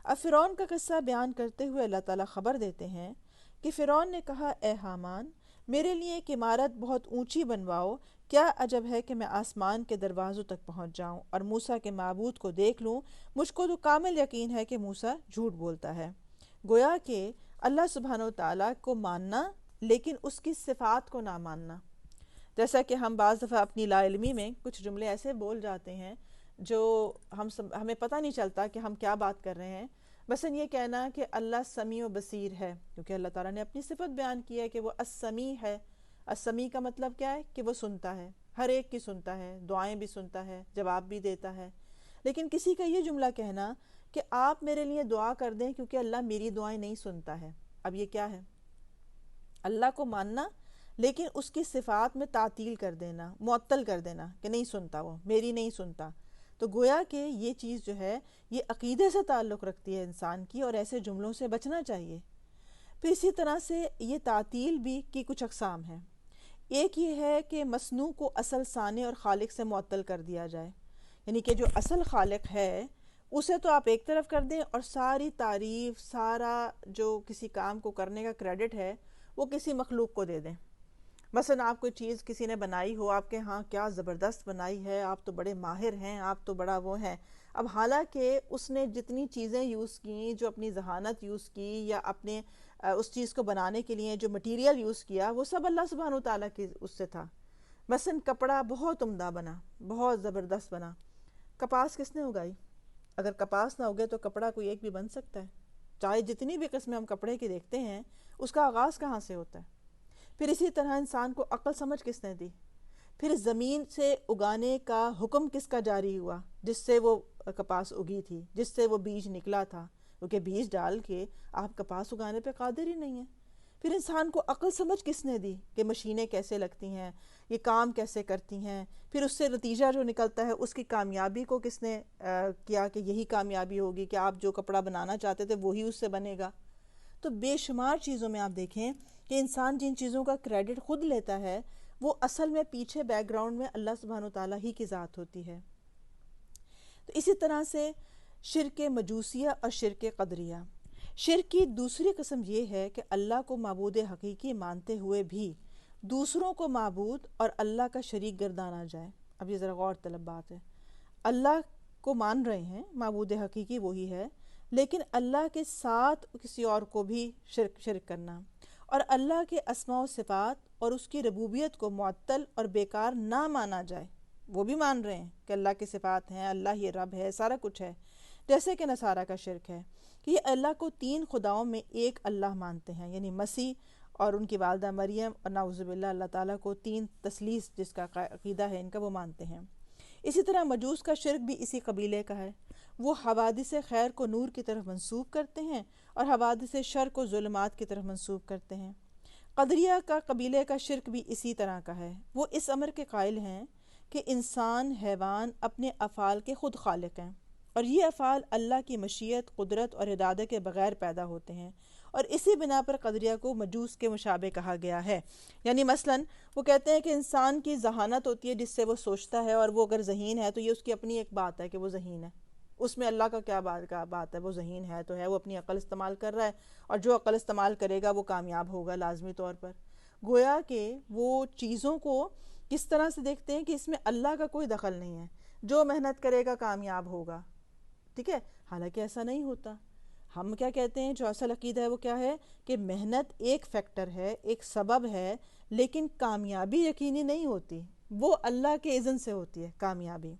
اب فرعون کا قصہ بیان کرتے ہوئے اللہ تعالیٰ خبر دیتے ہیں کہ فرعون نے کہا اے حامان، میرے لیے ایک عمارت بہت اونچی بنواؤ، کیا عجب ہے کہ میں آسمان کے دروازوں تک پہنچ جاؤں اور موسیٰ کے معبود کو دیکھ لوں، مجھ کو تو کامل یقین ہے کہ موسیٰ جھوٹ بولتا ہے۔ گویا کہ اللہ سبحانہ وتعالیٰ کو ماننا لیکن اس کی صفات کو نہ ماننا، جیسا کہ ہم بعض دفعہ اپنی لا علمی میں کچھ جملے ایسے بول جاتے ہیں جو ہمیں پتہ نہیں چلتا کہ ہم کیا بات کر رہے ہیں۔ مثلا یہ کہنا کہ اللہ سمیع و بصیر ہے، کیونکہ اللہ تعالیٰ نے اپنی صفت بیان کی ہے کہ وہ السمیع ہے۔ السمیع کا مطلب کیا ہے کہ وہ سنتا ہے، ہر ایک کی سنتا ہے، دعائیں بھی سنتا ہے، جواب بھی دیتا ہے۔ لیکن کسی کا یہ جملہ کہنا کہ آپ میرے لیے دعا کر دیں کیونکہ اللہ میری دعائیں نہیں سنتا ہے، اب یہ کیا ہے؟ اللہ کو ماننا لیکن اس کی صفات میں تعطیل کر دینا، معطل کر دینا کہ نہیں سنتا، وہ میری نہیں سنتا۔ تو گویا کہ یہ چیز جو ہے یہ عقیدے سے تعلق رکھتی ہے انسان کی، اور ایسے جملوں سے بچنا چاہیے۔ پھر اسی طرح سے یہ تعطیل بھی کی کچھ اقسام ہیں۔ ایک یہ ہے کہ مصنوع کو اصل صانع اور خالق سے معطل کر دیا جائے، یعنی کہ جو اصل خالق ہے اسے تو آپ ایک طرف کر دیں اور ساری تعریف، سارا جو کسی کام کو کرنے کا کریڈٹ ہے وہ کسی مخلوق کو دے دیں۔ مثلا آپ کوئی چیز کسی نے بنائی ہو، آپ کے ہاں کیا زبردست بنائی ہے، آپ تو بڑے ماہر ہیں، آپ تو بڑا وہ ہیں، اب حالانکہ اس نے جتنی چیزیں یوز کیں، جو اپنی ذہانت یوز کی یا اپنے اس چیز کو بنانے کے لیے جو مٹیریل یوز کیا، وہ سب اللہ سبحانہ وتعالیٰ کی اس سے تھا۔ مثلا کپڑا بہت عمدہ بنا، بہت زبردست بنا، کپاس کس نے اگائی؟ اگر کپاس نہ اگے تو کپڑا کوئی ایک بھی بن سکتا ہے؟ چاہے جتنی بھی قسمیں ہم کپڑے کی دیکھتے ہیں، اس کا آغاز کہاں سے ہوتا ہے؟ پھر اسی طرح انسان کو عقل سمجھ کس نے دی؟ پھر زمین سے اگانے کا حکم کس کا جاری ہوا جس سے وہ کپاس اگی تھی، جس سے وہ بیج نکلا تھا؟ کیونکہ بیج ڈال کے آپ کپاس اگانے پہ قادر ہی نہیں ہیں۔ پھر انسان کو عقل سمجھ کس نے دی کہ مشینیں کیسے لگتی ہیں، یہ کام کیسے کرتی ہیں، پھر اس سے نتیجہ جو نکلتا ہے اس کی کامیابی کو کس نے کیا کہ یہی کامیابی ہوگی کہ آپ جو کپڑا بنانا چاہتے تھے وہی اس سے بنے گا۔ تو بے شمار چیزوں میں آپ دیکھیں کہ انسان جن چیزوں کا کریڈٹ خود لیتا ہے وہ اصل میں پیچھے بیک گراؤنڈ میں اللہ سبحانہ وتعالیٰ ہی کی ذات ہوتی ہے۔ تو اسی طرح سے شرک مجوسیہ اور شرک قدریہ، شرک کی دوسری قسم یہ ہے کہ اللہ کو معبود حقیقی مانتے ہوئے بھی دوسروں کو معبود اور اللہ کا شریک گردانا جائے۔ اب یہ ذرا غور طلب بات ہے، اللہ کو مان رہے ہیں، معبود حقیقی وہی ہے، لیکن اللہ کے ساتھ کسی اور کو بھی شرک کرنا اور اللہ کے اسماء و صفات اور اس کی ربوبیت کو معطل اور بیکار نہ مانا جائے، وہ بھی مان رہے ہیں کہ اللہ کی صفات ہیں، اللہ ہی رب ہے، سارا کچھ ہے۔ جیسے کہ نصارہ کا شرک ہے کہ یہ اللہ کو 3 خداؤں میں ایک اللہ مانتے ہیں، یعنی مسیح اور ان کی والدہ مریم، اور نعوذ باللہ اللہ تعالیٰ کو 3 تثلیث جس کا عقیدہ ہے ان کا، وہ مانتے ہیں۔ اسی طرح مجوس کا شرک بھی اسی قبیلے کا ہے، وہ حوادث خیر کو نور کی طرف منسوب کرتے ہیں اور حوادث شر کو ظلمات کی طرف منسوب کرتے ہیں۔ قدریہ کا قبیلے کا شرک بھی اسی طرح کا ہے، وہ اس امر کے قائل ہیں کہ انسان حیوان اپنے افعال کے خود خالق ہیں، اور یہ افعال اللہ کی مشیت، قدرت اور ارادے کے بغیر پیدا ہوتے ہیں، اور اسی بنا پر قدریہ کو مجوس کے مشابہ کہا گیا ہے۔ یعنی مثلاً وہ کہتے ہیں کہ انسان کی ذہانت ہوتی ہے جس سے وہ سوچتا ہے، اور وہ اگر ذہین ہے تو یہ اس کی اپنی ایک بات ہے کہ وہ ذہین ہے، اس میں اللہ کا کیا بات ہے، وہ ذہین ہے تو ہے، وہ اپنی عقل استعمال کر رہا ہے، اور جو عقل استعمال کرے گا وہ کامیاب ہوگا لازمی طور پر۔ گویا کہ وہ چیزوں کو کس طرح سے دیکھتے ہیں کہ اس میں اللہ کا کوئی دخل نہیں ہے، جو محنت کرے گا کامیاب ہوگا، ٹھیک ہے، حالانکہ ایسا نہیں ہوتا۔ ہم کیا کہتے ہیں، جو اصل عقیدہ ہے وہ کیا ہے کہ محنت ایک فیکٹر ہے، ایک سبب ہے، لیکن کامیابی یقینی نہیں ہوتی، وہ اللہ کے اذن سے ہوتی ہے کامیابی۔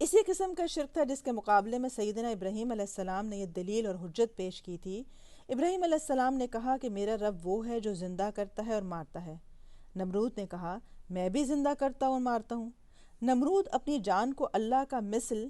اسی قسم کا شرک تھا جس کے مقابلے میں سیدنا ابراہیم علیہ السلام نے یہ دلیل اور حجت پیش کی تھی۔ ابراہیم علیہ السلام نے کہا کہ میرا رب وہ ہے جو زندہ کرتا ہے اور مارتا ہے۔ نمرود نے کہا میں بھی زندہ کرتا ہوں اور مارتا ہوں۔ نمرود اپنی جان کو اللہ کا مثل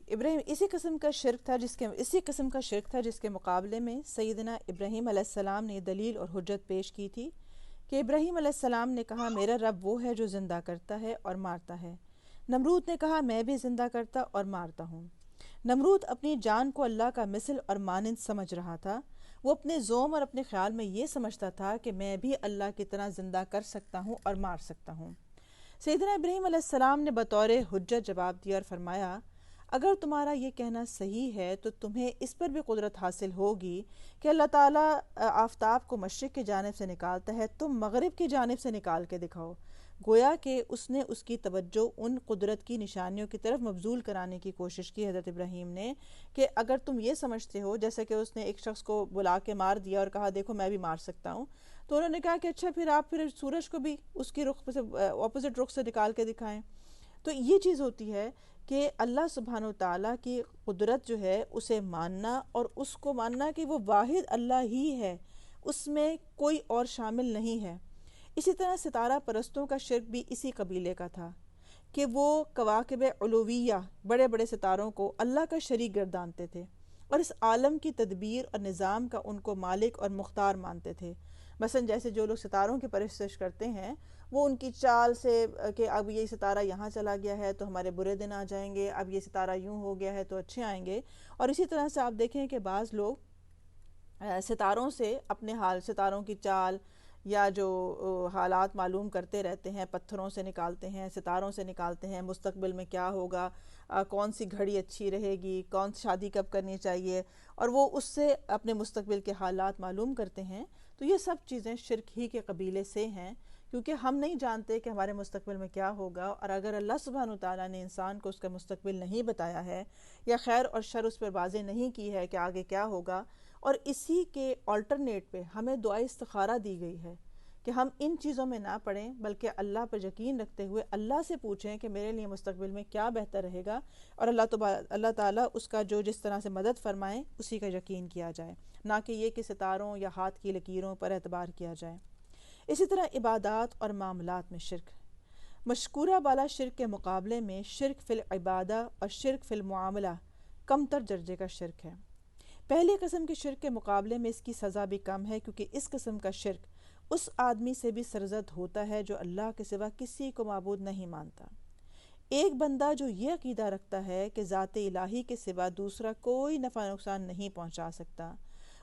ابراہیم اسی قسم کا شرک تھا جس کے مقابلے میں سیدنا ابراہیم علیہ السلام نے دلیل اور حجت پیش کی تھی کہ ابراہیم علیہ السلام نے کہا میرا رب وہ ہے جو زندہ کرتا ہے اور مارتا ہے۔ نمرود نے کہا میں بھی زندہ کرتا اور مارتا ہوں۔ نمرود اپنی جان کو اللہ کا مثل اور مانند سمجھ رہا تھا، وہ اپنے ذوم اور اپنے خیال میں یہ سمجھتا تھا کہ میں بھی اللہ کی طرح زندہ کر سکتا ہوں اور مار سکتا ہوں۔ سیدنا ابراہیم علیہ السلام نے بطور حجت جواب دیا اور فرمایا اگر تمہارا یہ کہنا صحیح ہے تو تمہیں اس پر بھی قدرت حاصل ہوگی کہ اللہ تعالیٰ آفتاب کو مشرق کی جانب سے نکالتا ہے، تم مغرب کی جانب سے نکال کے دکھاؤ۔ گویا کہ اس نے اس کی توجہ ان قدرت کی نشانیوں کی طرف مبذول کرانے کی کوشش کی حضرت ابراہیم نے، کہ اگر تم یہ سمجھتے ہو، جیسے کہ اس نے ایک شخص کو بلا کے مار دیا اور کہا دیکھو میں بھی مار سکتا ہوں، تو انہوں نے کہا کہ اچھا پھر آپ سورج کو بھی اس کی رخ سے اپوزٹ رخ سے نکال کے دکھائیں۔ تو یہ چیز ہوتی ہے کہ اللہ سبحانہ وتعالیٰ کی قدرت جو ہے اسے ماننا، اور اس کو ماننا کہ وہ واحد اللہ ہی ہے، اس میں کوئی اور شامل نہیں ہے۔ اسی طرح ستارہ پرستوں کا شرک بھی اسی قبیلے کا تھا کہ وہ کواکب علویہ، بڑے بڑے ستاروں کو اللہ کا شریک گردانتے تھے اور اس عالم کی تدبیر اور نظام کا ان کو مالک اور مختار مانتے تھے۔ مثلا جیسے جو لوگ ستاروں کی پرستش کرتے ہیں، وہ ان کی چال سے کہ اب یہ ستارہ یہاں چلا گیا ہے تو ہمارے برے دن آ جائیں گے، اب یہ ستارہ یوں ہو گیا ہے تو اچھے آئیں گے، اور اسی طرح سے آپ دیکھیں کہ بعض لوگ ستاروں سے اپنے حال، ستاروں کی چال یا جو حالات معلوم کرتے رہتے ہیں، پتھروں سے نکالتے ہیں، ستاروں سے نکالتے ہیں، مستقبل میں کیا ہوگا، کون سی گھڑی اچھی رہے گی، کون سی شادی کب کرنی چاہیے، اور وہ اس سے اپنے مستقبل کے حالات معلوم کرتے ہیں۔ تو یہ سب چیزیں شرک ہی کے قبیلے سے ہیں، کیونکہ ہم نہیں جانتے کہ ہمارے مستقبل میں کیا ہوگا، اور اگر اللہ سبحانہ وتعالیٰ نے انسان کو اس کا مستقبل نہیں بتایا ہے یا خیر اور شر اس پر واضح نہیں کی ہے کہ آگے کیا ہوگا، اور اسی کے آلٹرنیٹ پہ ہمیں دعائے استخارہ دی گئی ہے کہ ہم ان چیزوں میں نہ پڑیں، بلکہ اللہ پر یقین رکھتے ہوئے اللہ سے پوچھیں کہ میرے لیے مستقبل میں کیا بہتر رہے گا، اور اللہ تعالیٰ اس کا جو جس طرح سے مدد فرمائیں اسی کا یقین کیا جائے، نہ کہ یہ کہ ستاروں یا ہاتھ کی لکیروں پر اعتبار کیا جائے۔ اسی طرح عبادات اور معاملات میں شرک، مشکورہ بالا شرک کے مقابلے میں شرک فی العبادہ اور شرک فی المعاملہ کم تر درجے کا شرک ہے۔ پہلی قسم کے شرک کے مقابلے میں اس کی سزا بھی کم ہے، کیونکہ اس قسم کا شرک اس آدمی سے بھی سرزد ہوتا ہے جو اللہ کے سوا کسی کو معبود نہیں مانتا۔ ایک بندہ جو یہ عقیدہ رکھتا ہے کہ ذات الہی کے سوا دوسرا کوئی نفع نقصان نہیں پہنچا سکتا،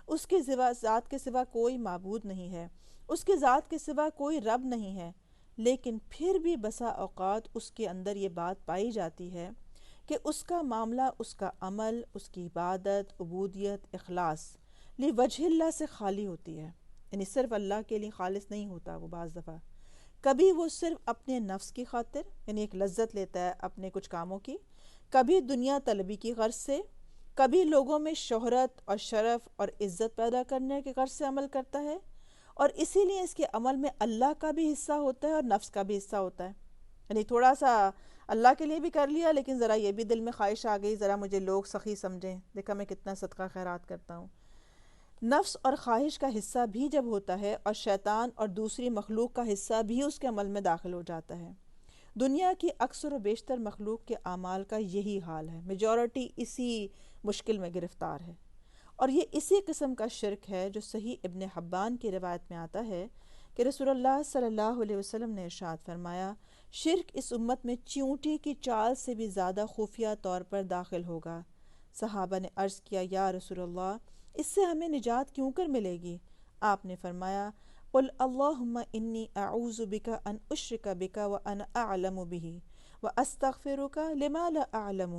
اس کی ذات کے سوا کوئی معبود نہیں ہے، اس کی ذات کے سوا کوئی رب نہیں ہے، لیکن پھر بھی بسا اوقات اس کے اندر یہ بات پائی جاتی ہے کہ اس کا معاملہ، اس کا عمل، اس کی عبادت، عبودیت، اخلاص وجہ اللہ سے خالی ہوتی ہے، یعنی صرف اللہ کے لیے خالص نہیں ہوتا۔ وہ بعض دفعہ کبھی وہ صرف اپنے نفس کی خاطر، یعنی ایک لذت لیتا ہے اپنے کچھ کاموں کی، کبھی دنیا طلبی کی غرض سے، کبھی لوگوں میں شہرت اور شرف اور عزت پیدا کرنے کی غرض سے عمل کرتا ہے، اور اسی لیے اس کے عمل میں اللہ کا بھی حصہ ہوتا ہے اور نفس کا بھی حصہ ہوتا ہے، یعنی تھوڑا سا اللہ کے لیے بھی کر لیا، لیکن ذرا یہ بھی دل میں خواہش آ گئی ذرا مجھے لوگ سخی سمجھیں، دیکھا میں کتنا صدقہ خیرات کرتا ہوں۔ نفس اور خواہش کا حصہ بھی جب ہوتا ہے اور شیطان اور دوسری مخلوق کا حصہ بھی اس کے عمل میں داخل ہو جاتا ہے، دنیا کی اکثر و بیشتر مخلوق کے اعمال کا یہی حال ہے، میجورٹی اسی مشکل میں گرفتار ہے، اور یہ اسی قسم کا شرک ہے جو صحیح ابن حبان کی روایت میں آتا ہے کہ رسول اللہ صلی اللہ علیہ وسلم نے ارشاد فرمایا، شرک اس امت میں چیونٹی کی چال سے بھی زیادہ خفیہ طور پر داخل ہوگا۔ صحابہ نے عرض کیا، یا رسول اللہ، اس سے ہمیں نجات کیوں کر ملے گی؟ آپ نے فرمایا، قل اللہم انی اعوذ بک ان اشرک بک وانا اعلم بہ واستغفرک لما لا اعلم۔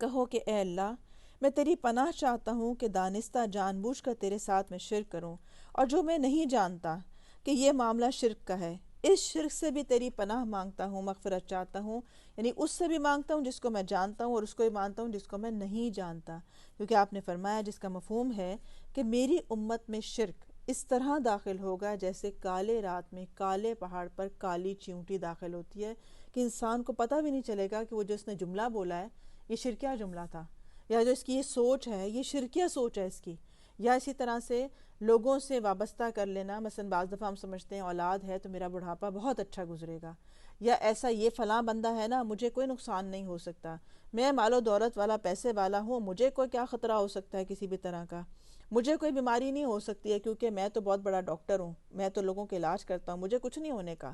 کہو کہ اے اللہ، میں تیری پناہ چاہتا ہوں کہ دانستہ جان بوجھ کر تیرے ساتھ میں شرک کروں، اور جو میں نہیں جانتا کہ یہ معاملہ شرک کا ہے، اس شرک سے بھی تیری پناہ مانگتا ہوں، مغفرت چاہتا ہوں، یعنی اس سے بھی مانگتا ہوں جس کو میں جانتا ہوں، اور اس کو بھی مانتا ہوں جس کو میں نہیں جانتا، کیونکہ آپ نے فرمایا جس کا مفہوم ہے کہ میری امت میں شرک اس طرح داخل ہوگا جیسے کالے رات میں کالے پہاڑ پر کالی چیونٹی داخل ہوتی ہے، کہ انسان کو پتہ بھی نہیں چلے گا کہ وہ جو اس نے جملہ بولا ہے یہ شرکیہ جملہ تھا، یا جو اس کی یہ سوچ ہے یہ شرکیہ سوچ ہے اس کی۔ یا اسی طرح سے لوگوں سے وابستہ کر لینا، مثلا بعض دفعہ ہم سمجھتے ہیں اولاد ہے تو میرا بڑھاپا بہت اچھا گزرے گا، یا ایسا یہ فلاں بندہ ہے نا مجھے کوئی نقصان نہیں ہو سکتا، میں مال و دولت والا پیسے والا ہوں، مجھے کوئی کیا خطرہ ہو سکتا ہے کسی بھی طرح کا، مجھے کوئی بیماری نہیں ہو سکتی ہے کیونکہ میں تو بہت بڑا ڈاکٹر ہوں، میں تو لوگوں کے علاج کرتا ہوں، مجھے کچھ نہیں ہونے کا۔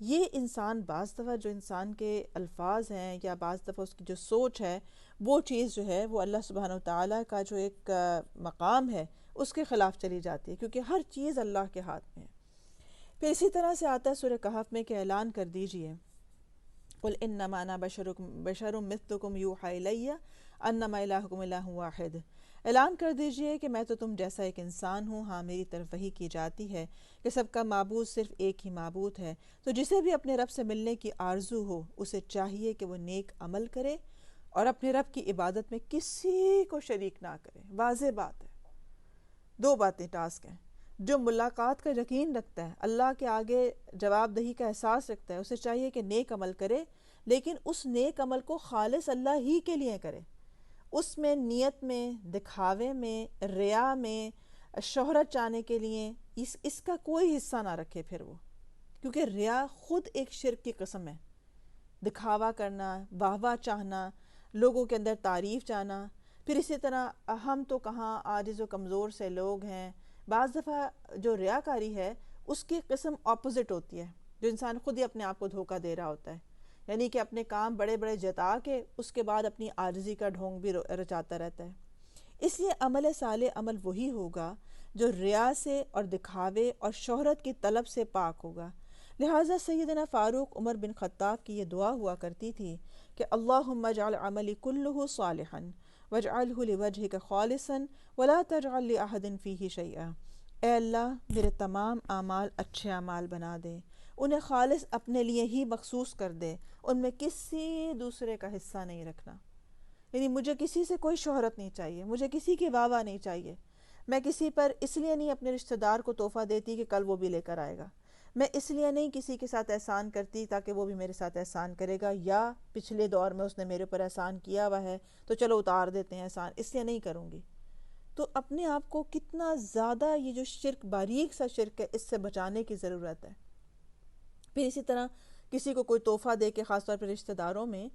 یہ انسان بعض دفعہ جو انسان کے الفاظ ہیں یا بعض دفعہ اس کی جو سوچ ہے وہ چیز جو ہے وہ اللہ سبحانہ وتعالیٰ کا جو ایک مقام ہے اس کے خلاف چلی جاتی ہے، کیونکہ ہر چیز اللہ کے ہاتھ میں ہے۔ پھر اسی طرح سے آتا ہے سورہ کہف میں کہ اعلان کر دیجئے، قل انما انا بشر مثلکم یوحی الی انما الہکم الہ واحد، اعلان کر دیجئے کہ میں تو تم جیسا ایک انسان ہوں، ہاں میری طرف وحی کی جاتی ہے کہ سب کا معبود صرف ایک ہی معبود ہے، تو جسے بھی اپنے رب سے ملنے کی آرزو ہو اسے چاہیے کہ وہ نیک عمل کرے اور اپنے رب کی عبادت میں کسی کو شریک نہ کرے۔ واضح بات ہے، دو باتیں ٹاسک ہیں۔ جو ملاقات کا یقین رکھتا ہے، اللہ کے آگے جواب دہی کا احساس رکھتا ہے، اسے چاہیے کہ نیک عمل کرے، لیکن اس نیک عمل کو خالص اللہ ہی کے لیے کرے، اس میں نیت میں، دکھاوے میں، ریا میں، شہرت چاہنے کے لیے اس کا کوئی حصہ نہ رکھے پھر وہ، کیونکہ ریا خود ایک شرک کی قسم ہے۔ دکھاوا کرنا، واہ واہ چاہنا، لوگوں کے اندر تعریف چاہنا، پھر اسی طرح ہم تو کہاں عاجز و کمزور سے لوگ ہیں۔ بعض دفعہ جو ریاکاری ہے اس کی قسم اپوزٹ ہوتی ہے، جو انسان خود ہی اپنے آپ کو دھوکہ دے رہا ہوتا ہے، یعنی کہ اپنے کام بڑے بڑے جتا کے اس کے بعد اپنی عاجزی کا ڈھونگ بھی رچاتا رہتا ہے۔ اس لیے عمل صالح عمل وہی ہوگا جو ریا سے اور دکھاوے اور شہرت کی طلب سے پاک ہوگا۔ لہٰذا سیدنا فاروق عمر بن خطاب کی یہ دعا ہوا کرتی تھی کہ اللہم اجعل عملی کلہ صالحا واجعلہ لوجہک خالصا ولا تجعل لأحد فیہ شیئا، اے اللہ میرے تمام اعمال اچھے اعمال بنا دے، انہیں خالص اپنے لیے ہی مخصوص کر دے، ان میں کسی دوسرے کا حصہ نہیں رکھنا، یعنی مجھے کسی سے کوئی شہرت نہیں چاہیے، مجھے کسی کی واہ واہ نہیں چاہیے، میں کسی پر اس لیے نہیں اپنے رشتہ دار کو تحفہ دیتی کہ کل وہ بھی لے کر آئے گا، میں اس لیے نہیں کسی کے ساتھ احسان کرتی تاکہ وہ بھی میرے ساتھ احسان کرے گا، یا پچھلے دور میں اس نے میرے پر احسان کیا ہوا ہے تو چلو اتار دیتے ہیں احسان، اس لیے نہیں کروں گی۔ تو اپنے آپ کو کتنا زیادہ یہ جو شرک، باریک سا شرک ہے، اس سے بچانے کی ضرورت ہے۔ پھر اسی طرح کسی کو کوئی تحفہ دے کے، خاص طور پہ رشتہ داروں میں،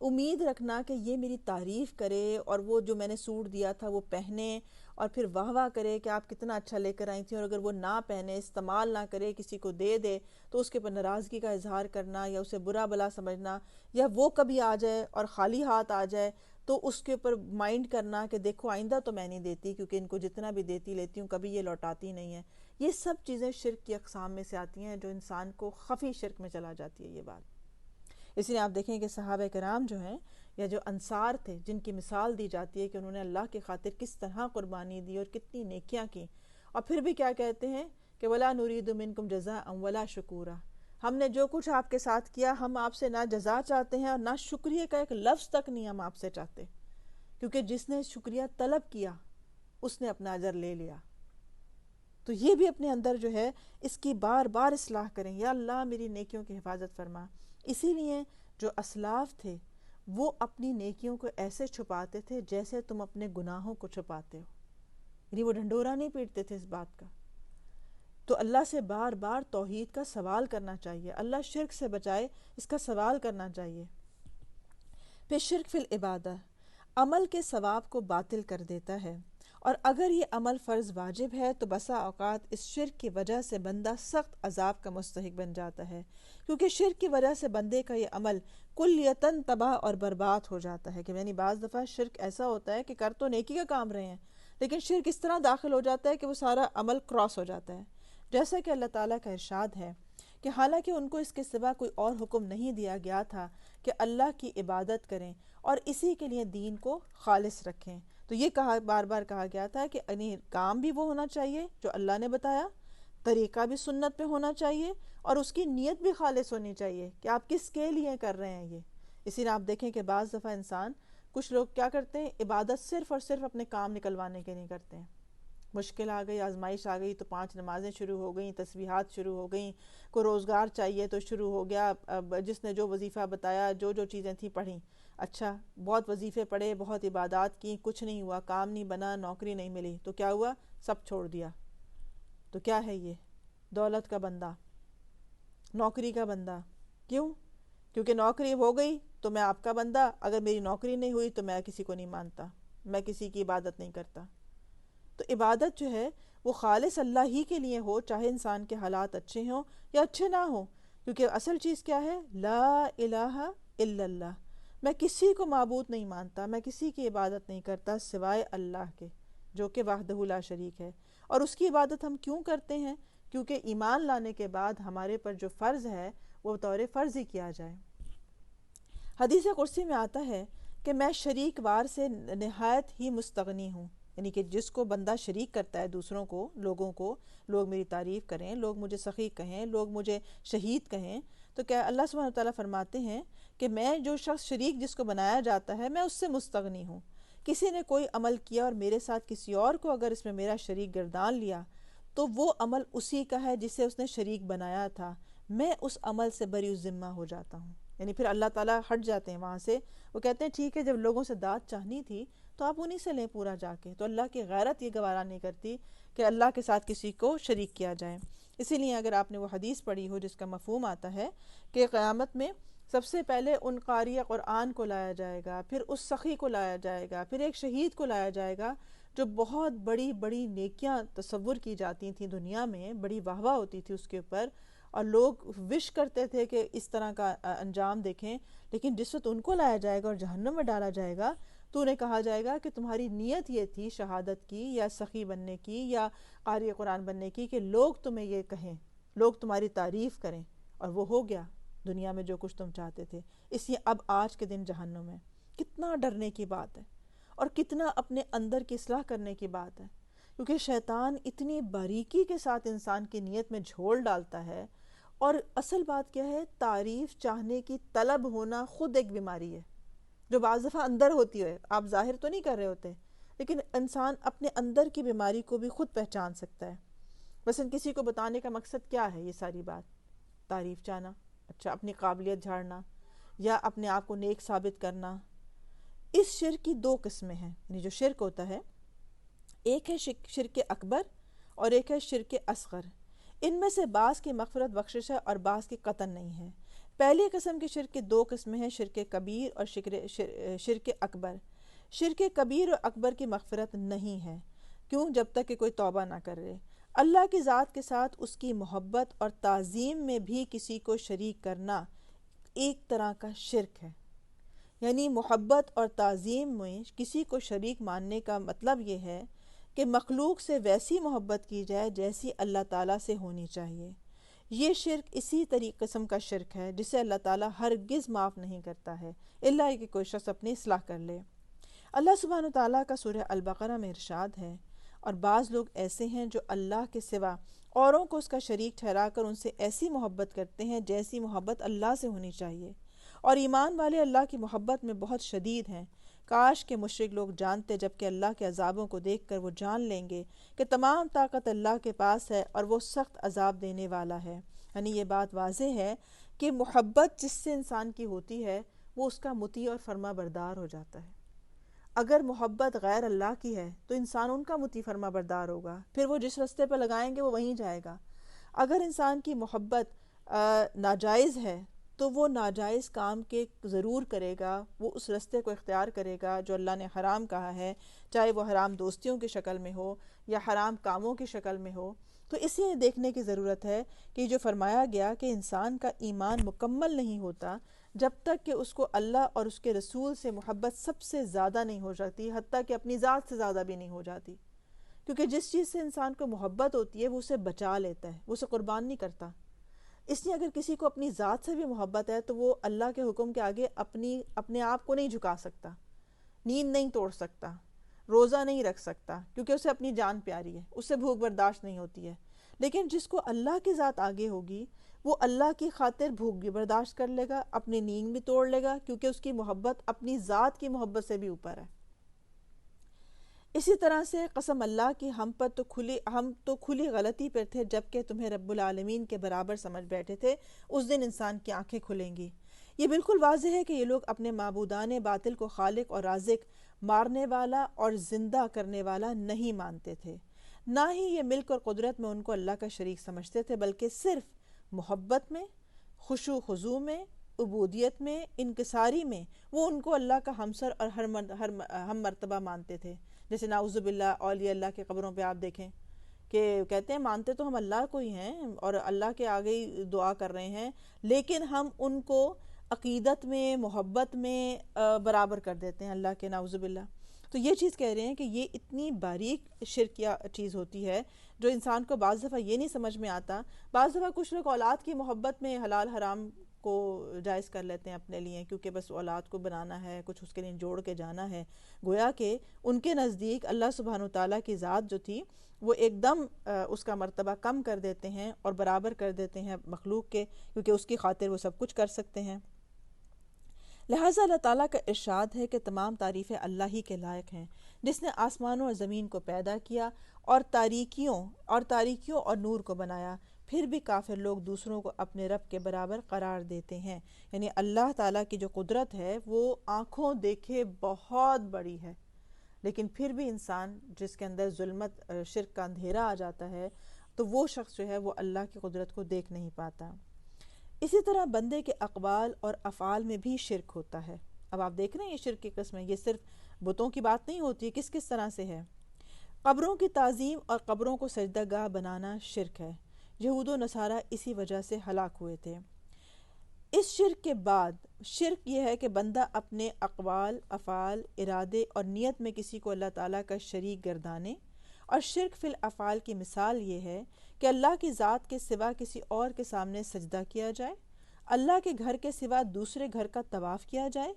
امید رکھنا کہ یہ میری تعریف کرے اور وہ جو میں نے سوٹ دیا تھا وہ پہنے اور پھر واہ واہ کرے کہ آپ کتنا اچھا لے کر آئی تھیں، اور اگر وہ نہ پہنے، استعمال نہ کرے، کسی کو دے دے تو اس کے اوپر ناراضگی کا اظہار کرنا یا اسے برا بلا سمجھنا، یا وہ کبھی آ جائے اور خالی ہاتھ آ جائے تو اس کے اوپر مائنڈ کرنا کہ دیکھو آئندہ تو میں نہیں دیتی، کیونکہ ان کو جتنا بھی دیتی لیتی ہوں کبھی یہ لوٹاتی نہیں ہے۔ یہ سب چیزیں شرک کی اقسام میں سے آتی ہیں جو انسان کو خفی شرک میں چلا جاتی ہے یہ بات۔ اس لیے آپ دیکھیں کہ صحابہ کرام جو ہیں یا جو انصار تھے، جن کی مثال دی جاتی ہے کہ انہوں نے اللہ کی خاطر کس طرح قربانی دی اور کتنی نیکیاں کی، اور پھر بھی کیا کہتے ہیں کہ وَلَا نُرِيدُ مِنْكُمْ جَزَاءً وَلَا شُكُورًا، ہم نے جو کچھ آپ کے ساتھ کیا ہم آپ سے نہ جزا چاہتے ہیں اور نہ شکریہ کا ایک لفظ تک نہیں ہم آپ سے چاہتے، کیونکہ جس نے شکریہ طلب کیا اس نے اپنا اجر لے لیا۔ تو یہ بھی اپنے اندر جو ہے اس کی بار بار اصلاح کریں، یا اللہ میری نیکیوں کی حفاظت فرما۔ اسی لیے جو اسلاف تھے وہ اپنی نیکیوں کو ایسے چھپاتے تھے جیسے تم اپنے گناہوں کو چھپاتے ہو، یعنی وہ ڈھنڈورا نہیں پیٹتے تھے اس بات کا۔ تو اللہ سے بار بار توحید کا سوال کرنا چاہیے، اللہ شرک سے بچائے اس کا سوال کرنا چاہیے۔ پھر شرک فی العبادہ عمل کے ثواب کو باطل کر دیتا ہے، اور اگر یہ عمل فرض واجب ہے تو بسا اوقات اس شرک کی وجہ سے بندہ سخت عذاب کا مستحق بن جاتا ہے، کیونکہ شرک کی وجہ سے بندے کا یہ عمل کلیتاً تباہ اور برباد ہو جاتا ہے۔ کہ یعنی بعض دفعہ شرک ایسا ہوتا ہے کہ کر تو نیکی کا کام رہے ہیں، لیکن شرک اس طرح داخل ہو جاتا ہے کہ وہ سارا عمل کراس ہو جاتا ہے۔ جیسا کہ اللہ تعالیٰ کا ارشاد ہے کہ حالانکہ ان کو اس کے سوا کوئی اور حکم نہیں دیا گیا تھا کہ اللہ کی عبادت کریں اور اسی کے لیے دین کو خالص رکھیں، تو یہ کہا، بار بار کہا گیا تھا کہ یعنی کام بھی وہ ہونا چاہیے جو اللہ نے بتایا، طریقہ بھی سنت پہ ہونا چاہیے، اور اس کی نیت بھی خالص ہونی چاہیے کہ آپ کس کے لیے کر رہے ہیں یہ۔ اسی لیے آپ دیکھیں کہ بعض دفعہ انسان، کچھ لوگ کیا کرتے ہیں، عبادت صرف اور صرف اپنے کام نکلوانے کے نہیں کرتے ہیں۔ مشکل آ گئی، آزمائش آ گئی تو 5 نمازیں شروع ہو گئیں، تسبیحات شروع ہو گئیں، کوئی روزگار چاہیے تو شروع ہو گیا، جس نے جو وظیفہ بتایا، جو جو چیزیں تھیں پڑھیں، اچھا بہت وظیفے پڑھے، بہت عبادات کی، کچھ نہیں ہوا، کام نہیں بنا، نوکری نہیں ملی، تو کیا ہوا، سب چھوڑ دیا۔ تو کیا ہے یہ؟ دولت کا بندہ، نوکری کا بندہ۔ کیوں؟ کیونکہ نوکری ہو گئی تو میں آپ کا بندہ، اگر میری نوکری نہیں ہوئی تو میں کسی کو نہیں مانتا، میں کسی کی عبادت نہیں کرتا۔ تو عبادت جو ہے وہ خالص اللہ ہی کے لیے ہو، چاہے انسان کے حالات اچھے ہوں یا اچھے نہ ہوں، کیونکہ اصل چیز کیا ہے، لا الہ الا اللہ، میں کسی کو معبود نہیں مانتا، میں کسی کی عبادت نہیں کرتا سوائے اللہ کے جو کہ وحدہ لا شریک ہے۔ اور اس کی عبادت ہم کیوں کرتے ہیں؟ کیونکہ ایمان لانے کے بعد ہمارے پر جو فرض ہے وہ بطور فرض ہی کیا جائے۔ حدیث قدسی میں آتا ہے کہ میں شریک وار سے نہایت ہی مستغنی ہوں، یعنی کہ جس کو بندہ شریک کرتا ہے دوسروں کو، لوگوں کو، لوگ میری تعریف کریں، لوگ مجھے سخی کہیں، لوگ مجھے شہید کہیں، تو کیا اللہ سبحانہ وتعالیٰ فرماتے ہیں کہ میں جو شخص شریک جس کو بنایا جاتا ہے میں اس سے مستغنی ہوں۔ کسی نے کوئی عمل کیا اور میرے ساتھ کسی اور کو اگر اس میں میرا شریک گردان لیا تو وہ عمل اسی کا ہے جسے اس نے شریک بنایا تھا، میں اس عمل سے بری الذمہ ہو جاتا ہوں۔ یعنی پھر اللہ تعالیٰ ہٹ جاتے ہیں وہاں سے، وہ کہتے ہیں ٹھیک ہے، جب لوگوں سے داد چاہنی تھی تو آپ انہی سے لیں پورا جا کے۔ تو اللہ کی غیرت یہ گوارا نہیں کرتی کہ اللہ کے ساتھ کسی کو شریک کیا جائے۔ اسی لیے اگر آپ نے وہ حدیث پڑھی ہو جس کا مفہوم آتا ہے کہ قیامت میں سب سے پہلے ان قاری قرآن کو لایا جائے گا، پھر اس سخی کو لایا جائے گا، پھر ایک شہید کو لایا جائے گا، جو بہت بڑی بڑی نیکیاں تصور کی جاتی تھیں دنیا میں، بڑی واہ واہ ہوتی تھی اس کے اوپر، اور لوگ وش کرتے تھے کہ اس طرح کا انجام دیکھیں، لیکن جس وقت ان کو لایا جائے گا اور جہنم میں ڈالا جائے گا تو انہیں کہا جائے گا کہ تمہاری نیت یہ تھی شہادت کی یا سخی بننے کی یا قاری قرآن بننے کی کہ لوگ تمہیں یہ کہیں، لوگ تمہاری تعریف کریں، اور وہ ہو گیا دنیا میں جو کچھ تم چاہتے تھے۔ اس لیے اب آج کے دن جہنم ہے۔ کتنا ڈرنے کی بات ہے اور کتنا اپنے اندر کی اصلاح کرنے کی بات ہے، کیونکہ شیطان اتنی باریکی کے ساتھ انسان کی نیت میں جھول ڈالتا ہے، اور اصل بات کیا ہے، تعریف چاہنے کی طلب ہونا خود ایک بیماری ہے جو بعض دفعہ اندر ہوتی ہے، آپ ظاہر تو نہیں کر رہے ہوتے، لیکن انسان اپنے اندر کی بیماری کو بھی خود پہچان سکتا ہے۔ مثلا کسی کو بتانے کا مقصد کیا ہے، یہ ساری بات تعریف چاہنا، اچھا اپنی قابلیت جھاڑنا یا اپنے آپ کو نیک ثابت کرنا۔ اس شرک کی 2 قسمیں ہیں، یعنی جو شرک ہوتا ہے ایک ہے شرک اکبر اور ایک ہے شرک اصغر۔ ان میں سے بعض کی مغفرت بخشش ہے اور بعض کی قطعاً نہیں ہے۔ پہلی قسم کے شرک کی دو قسمیں ہیں، شرک کبیر اور شرک اکبر۔ شرک کبیر اور اکبر کی مغفرت نہیں ہے، کیوں؟ جب تک کہ کوئی توبہ نہ کرے۔ اللہ کی ذات کے ساتھ اس کی محبت اور تعظیم میں بھی کسی کو شریک کرنا ایک طرح کا شرک ہے۔ یعنی محبت اور تعظیم میں کسی کو شریک ماننے کا مطلب یہ ہے کہ مخلوق سے ویسی محبت کی جائے جیسی اللہ تعالیٰ سے ہونی چاہیے۔ یہ شرک اسی قسم کا شرک ہے جسے اللہ تعالیٰ ہرگز معاف نہیں کرتا ہے، الا کہ کوئی شخص اپنی اصلاح کر لے۔ اللہ سبحانہ وتعالیٰ کا سورہ البقرہ میں ارشاد ہے، اور بعض لوگ ایسے ہیں جو اللہ کے سوا اوروں کو اس کا شریک ٹھہرا کر ان سے ایسی محبت کرتے ہیں جیسی محبت اللہ سے ہونی چاہیے، اور ایمان والے اللہ کی محبت میں بہت شدید ہیں۔ کاش کہ مشرک لوگ جانتے، جبکہ اللہ کے عذابوں کو دیکھ کر وہ جان لیں گے کہ تمام طاقت اللہ کے پاس ہے اور وہ سخت عذاب دینے والا ہے۔ یعنی یہ بات واضح ہے کہ محبت جس سے انسان کی ہوتی ہے وہ اس کا مطیع اور فرما بردار ہو جاتا ہے۔ اگر محبت غیر اللہ کی ہے تو انسان ان کا مطیع فرما بردار ہوگا، پھر وہ جس رستے پہ لگائیں گے وہ وہیں جائے گا۔ اگر انسان کی محبت ناجائز ہے تو وہ ناجائز کام کے ضرور کرے گا، وہ اس رستے کو اختیار کرے گا جو اللہ نے حرام کہا ہے، چاہے وہ حرام دوستیوں کی شکل میں ہو یا حرام کاموں کی شکل میں ہو۔ تو اس لیے دیکھنے کی ضرورت ہے کہ جو فرمایا گیا کہ انسان کا ایمان مکمل نہیں ہوتا جب تک کہ اس کو اللہ اور اس کے رسول سے محبت سب سے زیادہ نہیں ہو جاتی، حتیٰ کہ اپنی ذات سے زیادہ بھی نہیں ہو جاتی، کیونکہ جس چیز سے انسان کو محبت ہوتی ہے وہ اسے بچا لیتا ہے، وہ اسے قربان نہیں کرتا۔ اس لیے اگر کسی کو اپنی ذات سے بھی محبت ہے تو وہ اللہ کے حکم کے آگے اپنے آپ کو نہیں جھکا سکتا، نیند نہیں توڑ سکتا، روزہ نہیں رکھ سکتا، کیونکہ اسے اپنی جان پیاری ہے، اس سے بھوک برداشت نہیں ہوتی ہے۔ لیکن جس کو اللہ کی ذات آگے ہوگی وہ اللہ کی خاطر بھوک بھی برداشت کر لے گا، اپنی نیند بھی توڑ لے گا، کیونکہ اس کی محبت اپنی ذات کی محبت سے بھی اوپر ہے۔ اسی طرح سے قسم اللہ کی، ہم تو کھلی غلطی پر تھے جبکہ تمہیں رب العالمین کے برابر سمجھ بیٹھے تھے، اس دن انسان کی آنکھیں کھلیں گی۔ یہ بالکل واضح ہے کہ یہ لوگ اپنے معبودان باطل کو خالق اور رازق، مارنے والا اور زندہ کرنے والا نہیں مانتے تھے، نہ ہی یہ ملک اور قدرت میں ان کو اللہ کا شریک سمجھتے تھے، بلکہ صرف محبت میں، خشوع خضوع میں، عبودیت میں، انکساری میں وہ ان کو اللہ کا ہمسر اور ہم مرتبہ مانتے تھے۔ جیسے نعوذ باللہ اولیاء اللہ کے قبروں پہ آپ دیکھیں کہ کہتے ہیں مانتے تو ہم اللہ کو ہی ہیں اور اللہ کے آگے ہی دعا کر رہے ہیں، لیکن ہم ان کو عقیدت میں، محبت میں برابر کر دیتے ہیں اللہ کے، نعوذ باللہ۔ تو یہ چیز کہہ رہے ہیں کہ یہ اتنی باریک شرکیہ چیز ہوتی ہے جو انسان کو بعض دفعہ یہ نہیں سمجھ میں آتا۔ بعض دفعہ کچھ لوگ اولاد کی محبت میں حلال حرام کو جائز کر لیتے ہیں اپنے لیے، کیونکہ بس اولاد کو بنانا ہے، کچھ اس کے لیے جوڑ کے جانا ہے، گویا کہ ان کے نزدیک اللہ سبحانہ وتعالیٰ کی ذات جو تھی وہ ایک دم اس کا مرتبہ کم کر دیتے ہیں اور برابر کر دیتے ہیں مخلوق کے، کیونکہ اس کی خاطر وہ سب کچھ کر سکتے ہیں۔ لہٰذا اللہ تعالیٰ کا ارشاد ہے کہ تمام تعریفیں اللہ ہی کے لائق ہیں، جس نے آسمانوں اور زمین کو پیدا کیا اور تاریکیوں اور نور کو بنایا، پھر بھی کافر لوگ دوسروں کو اپنے رب کے برابر قرار دیتے ہیں۔ یعنی اللہ تعالیٰ کی جو قدرت ہے وہ آنکھوں دیکھے بہت بڑی ہے، لیکن پھر بھی انسان جس کے اندر ظلمت، شرک کا اندھیرا آ جاتا ہے تو وہ شخص جو ہے وہ اللہ کی قدرت کو دیکھ نہیں پاتا۔ اسی طرح بندے کے اقوال اور افعال میں بھی شرک ہوتا ہے۔ اب آپ دیکھ رہے ہیں یہ شرک کی قسمیں، یہ صرف بتوں کی بات نہیں ہوتی، کس کس طرح سے ہے۔ قبروں کی تعظیم اور قبروں کو سجدہ گاہ بنانا شرک ہے۔ یہود و نصارہ اسی وجہ سے ہلاک ہوئے تھے۔ اس شرک کے بعد شرک یہ ہے کہ بندہ اپنے اقوال، افعال، ارادے اور نیت میں کسی کو اللہ تعالیٰ کا شریک گردانے، اور شرک فی الافعال کی مثال یہ ہے کہ اللہ کی ذات کے سوا کسی اور کے سامنے سجدہ کیا جائے، اللہ کے گھر کے سوا دوسرے گھر کا طواف کیا جائے،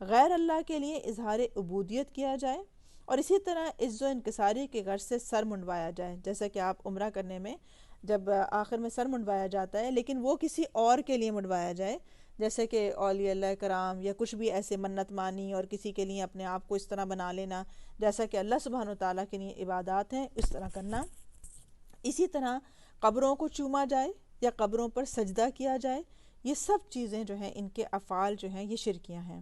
غیر اللہ کے لیے اظہار عبودیت کیا جائے، اور اسی طرح عز و انکساری کے غرض سے سر منڈوایا جائے، جیسا کہ آپ عمرہ کرنے میں جب آخر میں سر منڈوایا جاتا ہے لیکن وہ کسی اور کے لیے منڈوایا جائے، جیسے کہ اولیاء اللہ کرام یا کچھ بھی ایسے منت مانی اور کسی کے لیے اپنے آپ کو اس طرح بنا لینا جیسا کہ اللہ سبحانہ وتعالیٰ کے لیے عبادات ہیں، اس طرح کرنا۔ اسی طرح قبروں کو چوما جائے یا قبروں پر سجدہ کیا جائے، یہ سب چیزیں جو ہیں ان کے افعال جو ہیں یہ شرکیاں ہیں۔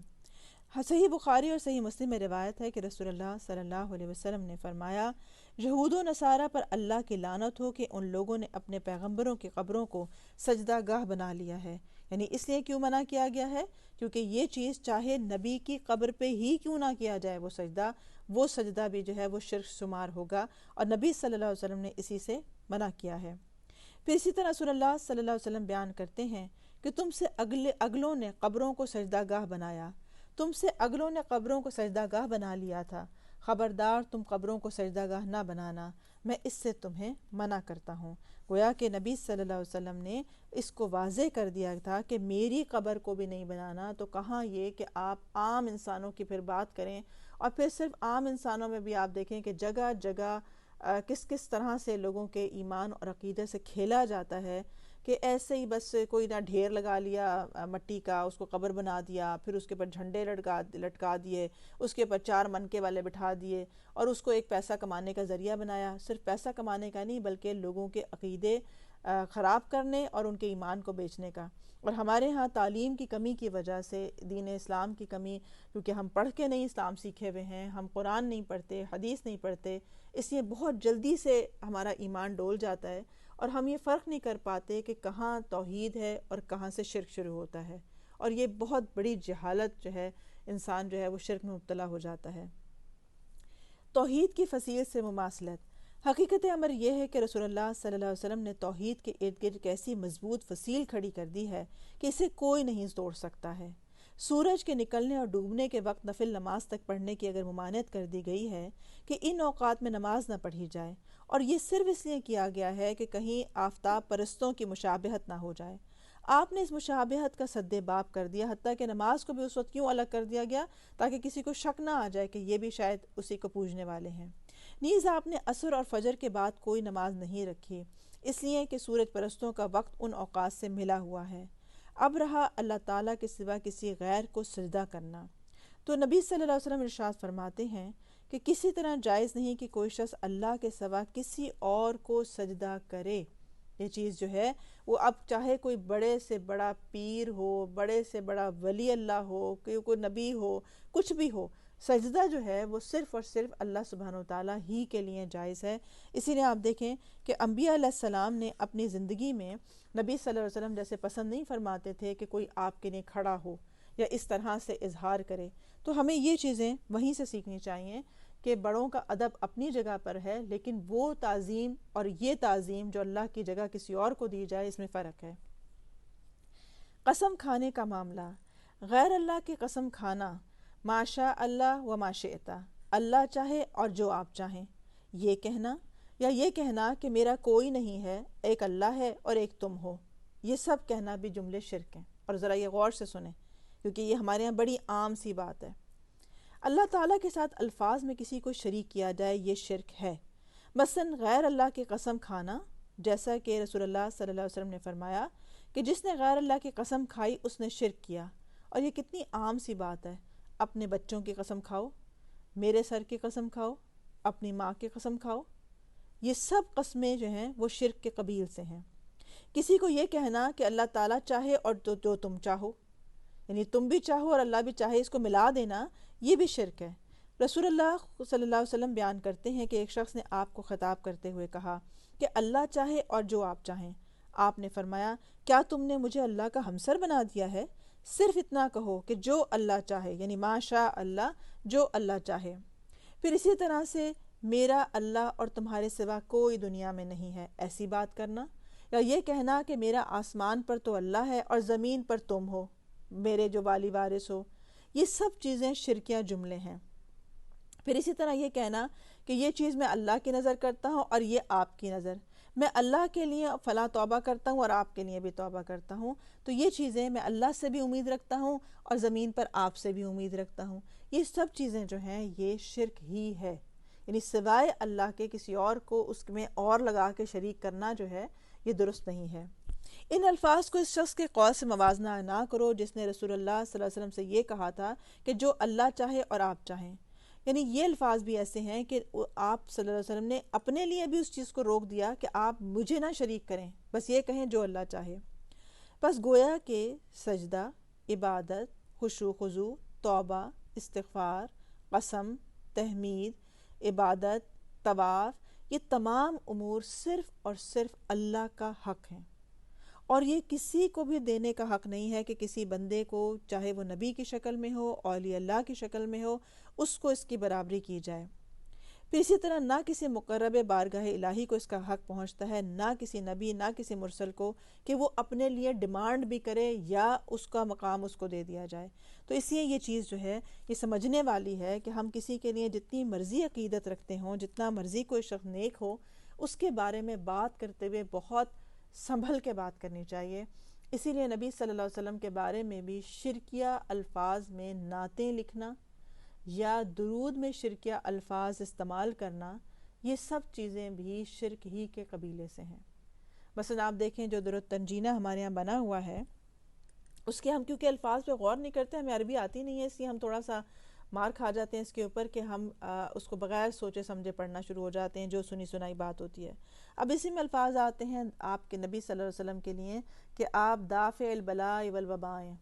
صحیح بخاری اور صحیح مسلم میں روایت ہے کہ رسول اللہ صلی اللہ علیہ وسلم نے فرمایا، یہود و نصارہ پر اللہ کی لعنت ہو کہ ان لوگوں نے اپنے پیغمبروں کی قبروں کو سجدہ گاہ بنا لیا ہے۔ یعنی اس لیے کیوں منع کیا گیا ہے؟ کیونکہ یہ چیز چاہے نبی کی قبر پہ ہی کیوں نہ کیا جائے وہ سجدہ بھی جو ہے وہ شرک شمار ہوگا، اور نبی صلی اللہ علیہ وسلم نے اسی سے منع کیا ہے۔ پھر اسی طرح رسول اللہ صلی اللہ علیہ وسلم بیان کرتے ہیں کہ تم سے اگلوں نے قبروں کو سجدہ گاہ بنایا، تم سے اگلوں نے قبروں کو سجدہ گاہ بنا لیا تھا، خبردار تم قبروں کو سجدہ گاہ نہ بنانا، میں اس سے تمہیں منع کرتا ہوں۔ گویا کہ نبی صلی اللہ علیہ وسلم نے اس کو واضح کر دیا تھا کہ میری قبر کو بھی نہیں بنانا، تو کہاں یہ کہ آپ عام انسانوں کی پھر بات کریں، اور پھر صرف عام انسانوں میں بھی آپ دیکھیں کہ جگہ جگہ کس طرح سے لوگوں کے ایمان اور عقیدے سے کھیلا جاتا ہے، کہ ایسے ہی بس کوئی نہ ڈھیر لگا لیا مٹی کا، اس کو قبر بنا دیا، پھر اس کے اوپر جھنڈے لٹکا دیے، اس کے اوپر 4 منکے والے بٹھا دیے، اور اس کو ایک پیسہ کمانے کا ذریعہ بنایا۔ صرف پیسہ کمانے کا نہیں، بلکہ لوگوں کے عقیدے خراب کرنے اور ان کے ایمان کو بیچنے کا۔ اور ہمارے ہاں تعلیم کی کمی کی وجہ سے، دین اسلام کی کمی، کیونکہ ہم پڑھ کے نہیں اسلام سیکھے ہوئے ہیں، ہم قرآن نہیں پڑھتے، حدیث نہیں پڑھتے، اس لیے بہت جلدی سے ہمارا ایمان ڈول جاتا ہے، اور ہم یہ فرق نہیں کر پاتے کہ کہاں توحید ہے اور کہاں سے شرک شروع ہوتا ہے، اور یہ بہت بڑی جہالت جو ہے، انسان جو ہے وہ شرک میں مبتلا ہو جاتا ہے۔ توحید کی فصیل سے مماثلت۔ حقیقت امر یہ ہے کہ رسول اللہ صلی اللہ علیہ وسلم نے توحید کے ارد گرد ایک ایسی مضبوط فصیل کھڑی کر دی ہے کہ اسے کوئی نہیں توڑ سکتا ہے۔ سورج کے نکلنے اور ڈوبنے کے وقت نفل نماز تک پڑھنے کی اگر ممانعت کر دی گئی ہے کہ ان اوقات میں نماز نہ پڑھی جائے، اور یہ صرف اس لیے کیا گیا ہے کہ کہیں آفتاب پرستوں کی مشابہت نہ ہو جائے، آپ نے اس مشابہت کا سد باب کر دیا، حتیٰ کہ نماز کو بھی اس وقت کیوں الگ کر دیا گیا؟ تاکہ کسی کو شک نہ آ جائے کہ یہ بھی شاید اسی کو پوجنے والے ہیں۔ نیز آپ نے عصر اور فجر کے بعد کوئی نماز نہیں رکھی، اس لیے کہ سورج پرستوں کا وقت ان اوقات سے ملا ہوا ہے۔ اب رہا اللہ تعالیٰ کے سوا کسی غیر کو سجدہ کرنا، تو نبی صلی اللہ علیہ وسلم ارشاد فرماتے ہیں کہ کسی طرح جائز نہیں کہ کوئی شخص اللہ کے سوا کسی اور کو سجدہ کرے۔ یہ چیز جو ہے وہ اب چاہے کوئی بڑے سے بڑا پیر ہو، بڑے سے بڑا ولی اللہ ہو، کوئی نبی ہو، کچھ بھی ہو، سجدہ جو ہے وہ صرف اور صرف اللہ سبحانہ وتعالیٰ ہی کے لیے جائز ہے۔ اسی لیے آپ دیکھیں کہ انبیاء علیہ السلام نے اپنی زندگی میں نبی صلی اللہ علیہ وسلم جیسے پسند نہیں فرماتے تھے کہ کوئی آپ کے لیے کھڑا ہو یا اس طرح سے اظہار کرے۔ تو ہمیں یہ چیزیں وہیں سے سیکھنی چاہیے کہ بڑوں کا ادب اپنی جگہ پر ہے، لیکن وہ تعظیم اور یہ تعظیم جو اللہ کی جگہ کسی اور کو دی جائے، اس میں فرق ہے۔ قسم کھانے کا معاملہ۔ غیر اللہ کی قسم کھانا، ما شاء اللہ و ما شئت، اللہ چاہے اور جو آپ چاہیں، یہ کہنا، یا یہ کہنا کہ میرا کوئی نہیں ہے، ایک اللہ ہے اور ایک تم ہو، یہ سب کہنا بھی جملے شرک ہیں۔ اور ذرا یہ غور سے سنیں، کیونکہ یہ ہمارے ہاں بڑی عام سی بات ہے۔ اللہ تعالیٰ کے ساتھ الفاظ میں کسی کو شریک کیا جائے، یہ شرک ہے۔ مثلاً غیر اللہ کی قسم کھانا، جیسا کہ رسول اللہ صلی اللہ علیہ وسلم نے فرمایا کہ جس نے غیر اللہ کی قسم کھائی اس نے شرک کیا، اور یہ کتنی عام سی بات ہے۔ اپنے بچوں کی قسم کھاؤ، میرے سر کی قسم کھاؤ، اپنی ماں کی قسم کھاؤ، یہ سب قسمیں جو ہیں وہ شرک کے قبیل سے ہیں۔ کسی کو یہ کہنا کہ اللہ تعالیٰ چاہے اور جو تم چاہو، یعنی تم بھی چاہو اور اللہ بھی چاہے، اس کو ملا دینا، یہ بھی شرک ہے۔ رسول اللہ صلی اللہ علیہ وسلم بیان کرتے ہیں کہ ایک شخص نے آپ کو خطاب کرتے ہوئے کہا کہ اللہ چاہے اور جو آپ چاہیں۔ آپ نے فرمایا، کیا تم نے مجھے اللہ کا ہمسر بنا دیا ہے؟ صرف اتنا کہو کہ جو اللہ چاہے، یعنی ما شاء اللہ، جو اللہ چاہے۔ پھر اسی طرح سے میرا اللہ اور تمہارے سوا کوئی دنیا میں نہیں ہے، ایسی بات کرنا، یا یہ کہنا کہ میرا آسمان پر تو اللہ ہے اور زمین پر تم ہو، میرے جو والی وارث ہو، یہ سب چیزیں شرکیہ جملے ہیں۔ پھر اسی طرح یہ کہنا کہ یہ چیز میں اللہ کی نظر کرتا ہوں اور یہ آپ کی نظر، میں اللہ کے لیے فلاں توبہ کرتا ہوں اور آپ کے لیے بھی توبہ کرتا ہوں، تو یہ چیزیں میں اللہ سے بھی امید رکھتا ہوں اور زمین پر آپ سے بھی امید رکھتا ہوں، یہ سب چیزیں جو ہیں یہ شرک ہی ہے۔ یعنی سوائے اللہ کے کسی اور کو اس میں اور لگا کے شریک کرنا جو ہے یہ درست نہیں ہے۔ ان الفاظ کو اس شخص کے قول سے موازنہ نہ کرو جس نے رسول اللہ صلی اللہ علیہ وسلم سے یہ کہا تھا کہ جو اللہ چاہے اور آپ چاہیں۔ یعنی یہ الفاظ بھی ایسے ہیں کہ آپ صلی اللہ علیہ وسلم نے اپنے لیے بھی اس چیز کو روک دیا کہ آپ مجھے نہ شریک کریں، بس یہ کہیں جو اللہ چاہے۔ بس گویا کہ سجدہ، عبادت، خشوع خضوع، توبہ، استغفار، قسم، تحمید، عبادت، طواف، یہ تمام امور صرف اور صرف اللہ کا حق ہیں، اور یہ کسی کو بھی دینے کا حق نہیں ہے کہ کسی بندے کو، چاہے وہ نبی کی شکل میں ہو، اولیاء اللہ کی شکل میں ہو، اس کو اس کی برابری کی جائے۔ پھر اسی طرح نہ کسی مقرب بارگاہ الہی کو اس کا حق پہنچتا ہے، نہ کسی نبی، نہ کسی مرسل کو، کہ وہ اپنے لیے ڈیمانڈ بھی کرے یا اس کا مقام اس کو دے دیا جائے۔ تو اس لیے یہ چیز جو ہے یہ سمجھنے والی ہے کہ ہم کسی کے لیے جتنی مرضی عقیدت رکھتے ہوں، جتنا مرضی کوئی شخص نیک ہو، اس کے بارے میں بات کرتے ہوئے بہت سنبھل کے بات کرنی چاہیے۔ اسی لیے نبی صلی اللہ علیہ وسلم کے بارے میں بھی شرکیہ الفاظ میں نعتیں لکھنا یا درود میں شرکیہ الفاظ استعمال کرنا، یہ سب چیزیں بھی شرک ہی کے قبیلے سے ہیں۔ مثلا آپ دیکھیں جو درود تنجینہ ہمارے یہاں بنا ہوا ہے، اس کے ہم کیونکہ الفاظ پہ غور نہیں کرتے، ہمیں عربی آتی نہیں ہے، اس لیے ہم تھوڑا سا مار کھا جاتے ہیں اس کے اوپر کہ ہم اس کو بغیر سوچے سمجھے پڑھنا شروع ہو جاتے ہیں جو سنی سنائی بات ہوتی ہے۔ اب اسی میں الفاظ آتے ہیں آپ کے نبی صلی اللہ علیہ وسلم کے لیے کہ آپ دافع البلاء والوباء ہیں،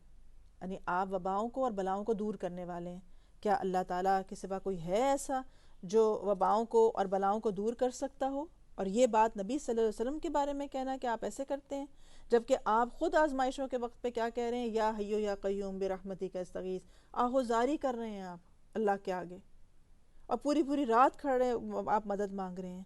یعنی آپ وباؤں کو اور بلاؤں کو دور کرنے والے ہیں۔ کیا اللہ تعالیٰ کے سوا کوئی ہے ایسا جو وباؤں کو اور بلاؤں کو دور کر سکتا ہو؟ اور یہ بات نبی صلی اللہ علیہ وسلم کے بارے میں کہنا کہ آپ ایسے کرتے ہیں، جبکہ آپ خود آزمائشوں کے وقت پہ کیا کہہ رہے ہیں؟ یا حیو یا قیوم برحمتک استغیث، آہوزاری کر رہے ہیں آپ اللہ کے آگے، اور پوری پوری رات کھڑے آپ مدد مانگ رہے ہیں۔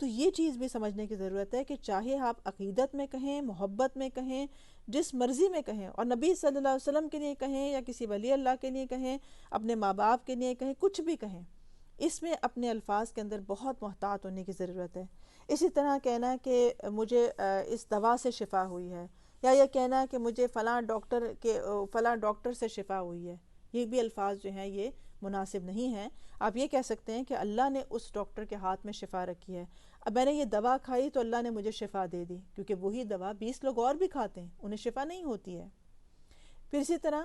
تو یہ چیز بھی سمجھنے کی ضرورت ہے کہ چاہے آپ عقیدت میں کہیں، محبت میں کہیں، جس مرضی میں کہیں، اور نبی صلی اللہ علیہ وسلم کے لیے کہیں یا کسی ولی اللہ کے لیے کہیں، اپنے ماں باپ کے لیے کہیں، کچھ بھی کہیں، اس میں اپنے الفاظ کے اندر بہت محتاط ہونے کی ضرورت ہے۔ اسی طرح کہنا کہ مجھے اس دوا سے شفا ہوئی ہے، یا یہ کہنا کہ مجھے فلاں ڈاکٹر سے شفا ہوئی ہے، یہ بھی الفاظ جو ہیں یہ مناسب نہیں ہیں۔ آپ یہ کہہ سکتے ہیں کہ اللہ نے اس ڈاکٹر کے ہاتھ میں شفا رکھی ہے، اب میں نے یہ دوا کھائی تو اللہ نے مجھے شفا دے دی، کیونکہ وہی دوا 20 لوگ اور بھی کھاتے ہیں، انہیں شفا نہیں ہوتی ہے۔ پھر اسی طرح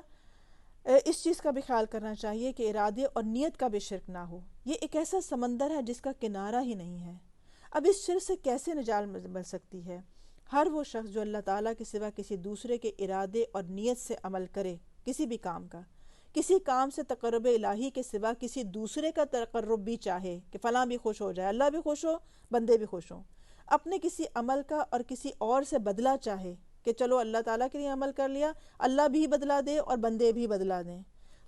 اس چیز کا بھی خیال کرنا چاہیے کہ ارادے اور نیت کا بھی شرک نہ ہو۔ یہ ایک ایسا سمندر ہے جس کا کنارہ ہی نہیں ہے۔ اب اس شرک سے کیسے نجات مل سکتی ہے؟ ہر وہ شخص جو اللہ تعالیٰ کے سوا کسی دوسرے کے ارادے اور نیت سے عمل کرے، کسی بھی کام کا، کسی کام سے تقرب الہی کے سوا کسی دوسرے کا تقرب بھی چاہے کہ فلاں بھی خوش ہو جائے، اللہ بھی خوش ہو، بندے بھی خوش ہوں، اپنے کسی عمل کا اور کسی اور سے بدلہ چاہے کہ چلو اللہ تعالیٰ کے لیے عمل کر لیا، اللہ بھی بدلہ دے اور بندے بھی بدلہ دیں،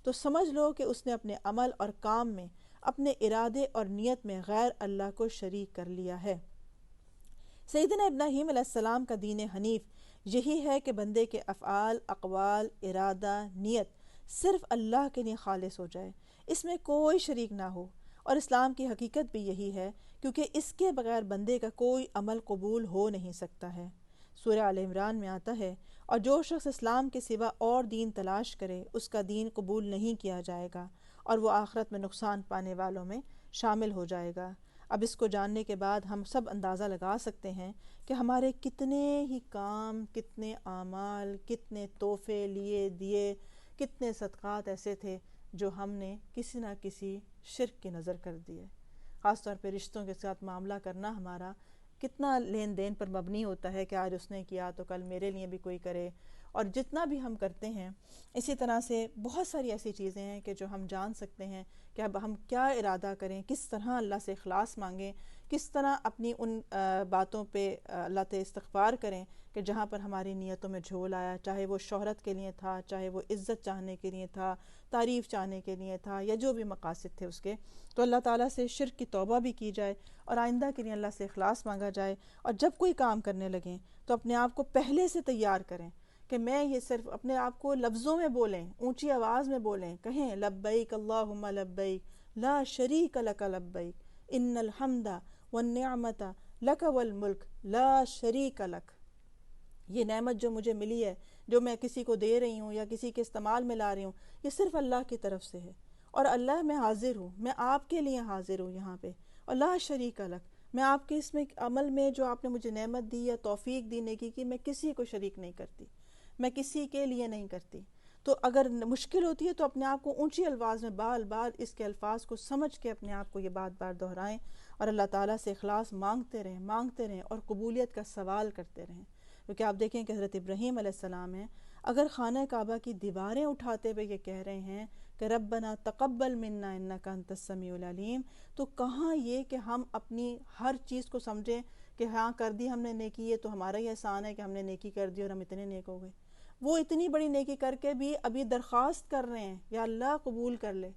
تو سمجھ لو کہ اس نے اپنے عمل اور کام میں، اپنے ارادے اور نیت میں غیر اللہ کو شریک کر لیا ہے۔ سیدنا ابراہیم علیہ السلام کا دین حنیف یہی ہے کہ بندے کے افعال، اقوال، ارادہ، نیت صرف اللہ کے لیے خالص ہو جائے، اس میں کوئی شریک نہ ہو، اور اسلام کی حقیقت بھی یہی ہے، کیونکہ اس کے بغیر بندے کا کوئی عمل قبول ہو نہیں سکتا ہے۔ سورہ آل عمران میں آتا ہے، اور جو شخص اسلام کے سوا اور دین تلاش کرے اس کا دین قبول نہیں کیا جائے گا، اور وہ آخرت میں نقصان پانے والوں میں شامل ہو جائے گا۔ اب اس کو جاننے کے بعد ہم سب اندازہ لگا سکتے ہیں کہ ہمارے کتنے ہی کام، کتنے اعمال، کتنے تحفے لیے دیے، کتنے صدقات ایسے تھے جو ہم نے کسی نہ کسی شرک کی نظر کر دیے۔ خاص طور پہ رشتوں کے ساتھ معاملہ کرنا ہمارا کتنا لین دین پر مبنی ہوتا ہے کہ آج اس نے کیا تو کل میرے لیے بھی کوئی کرے، اور جتنا بھی ہم کرتے ہیں اسی طرح سے بہت ساری ایسی چیزیں ہیں کہ جو ہم جان سکتے ہیں کہ اب ہم کیا ارادہ کریں، کس طرح اللہ سے اخلاص مانگیں، کس طرح اپنی ان باتوں پہ اللہ سے استغفار کریں کہ جہاں پر ہماری نیتوں میں جھول آیا، چاہے وہ شہرت کے لیے تھا، چاہے وہ عزت چاہنے کے لیے تھا، تعریف چاہنے کے لیے تھا، یا جو بھی مقاصد تھے اس کے، تو اللہ تعالیٰ سے شرک کی توبہ بھی کی جائے اور آئندہ کے لیے اللہ سے اخلاص مانگا جائے۔ اور جب کوئی کام کرنے لگیں تو اپنے آپ کو پہلے سے تیار کریں کہ میں یہ صرف اپنے آپ کو لفظوں میں بولیں، اونچی آواز میں بولیں، کہیں لبیک اللہم لبیک لا شریک لک لبیک ان الحمد والنعمت لک والملک لا شریک لک۔ یہ نعمت جو مجھے ملی ہے، جو میں کسی کو دے رہی ہوں یا کسی کے استعمال میں لا رہی ہوں، یہ صرف اللہ کی طرف سے ہے، اور اللہ میں حاضر ہوں، میں آپ کے لیے حاضر ہوں یہاں پہ، اور لا شریک لک، میں آپ کے اس میں عمل میں جو آپ نے مجھے نعمت دی یا توفیق دی نیکی کی، میں کسی کو شریک نہیں کرتی، میں کسی کے لیے نہیں کرتی۔ تو اگر مشکل ہوتی ہے تو اپنے آپ کو اونچی الفاظ میں بار بار اس کے الفاظ کو سمجھ کے اپنے آپ کو یہ بات بار دہرائیں، اور اللہ تعالیٰ سے اخلاص مانگتے رہیں اور قبولیت کا سوال کرتے رہیں۔ کیونکہ آپ دیکھیں کہ حضرت ابراہیم علیہ السلام ہیں، اگر خانہ کعبہ کی دیواریں اٹھاتے ہوئے یہ کہہ رہے ہیں کہ ربنا تقبل منا انک انت السمیع العلیم، تو کہاں یہ کہ ہم اپنی ہر چیز کو سمجھیں کہ ہاں کر دی ہم نے نیکی، یہ تو ہمارا ہی احسان ہے کہ ہم نے نیکی کر دی اور ہم اتنے نیک ہو گئے۔ وہ اتنی بڑی نیکی کر کے بھی ابھی درخواست کر رہے ہیں یا اللہ قبول کر لے۔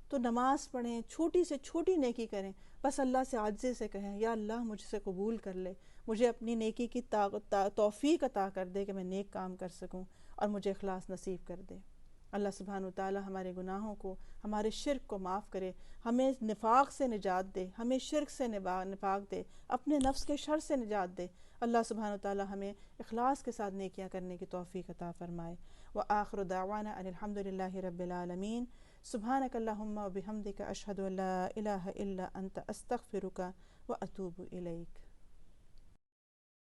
تو نماز پڑھیں، چھوٹی سے چھوٹی نیکی کریں، بس اللہ سے عاجزی سے کہیں یا اللہ مجھ سے قبول کر لے، مجھے اپنی نیکی کی توفیق عطا کر دے کہ میں نیک کام کر سکوں، اور مجھے اخلاص نصیب کر دے۔ اللہ سبحانہ وتعالی ہمارے گناہوں کو، ہمارے شرک کو معاف کرے، ہمیں نفاق سے نجات دے، ہمیں شرک سے نفاق دے، اپنے نفس کے شر سے نجات دے۔ اللہ سبحانہ وتعالی ہمیں اخلاص کے ساتھ نیکیاں کرنے کی توفیق عطا فرمائے۔ وآخر دعوانا ان الحمد للہ رب العالمین۔ سبحانک اللہم وبحمدک اشہد ان لا الہ الا انت استغفرک واتوب الیک۔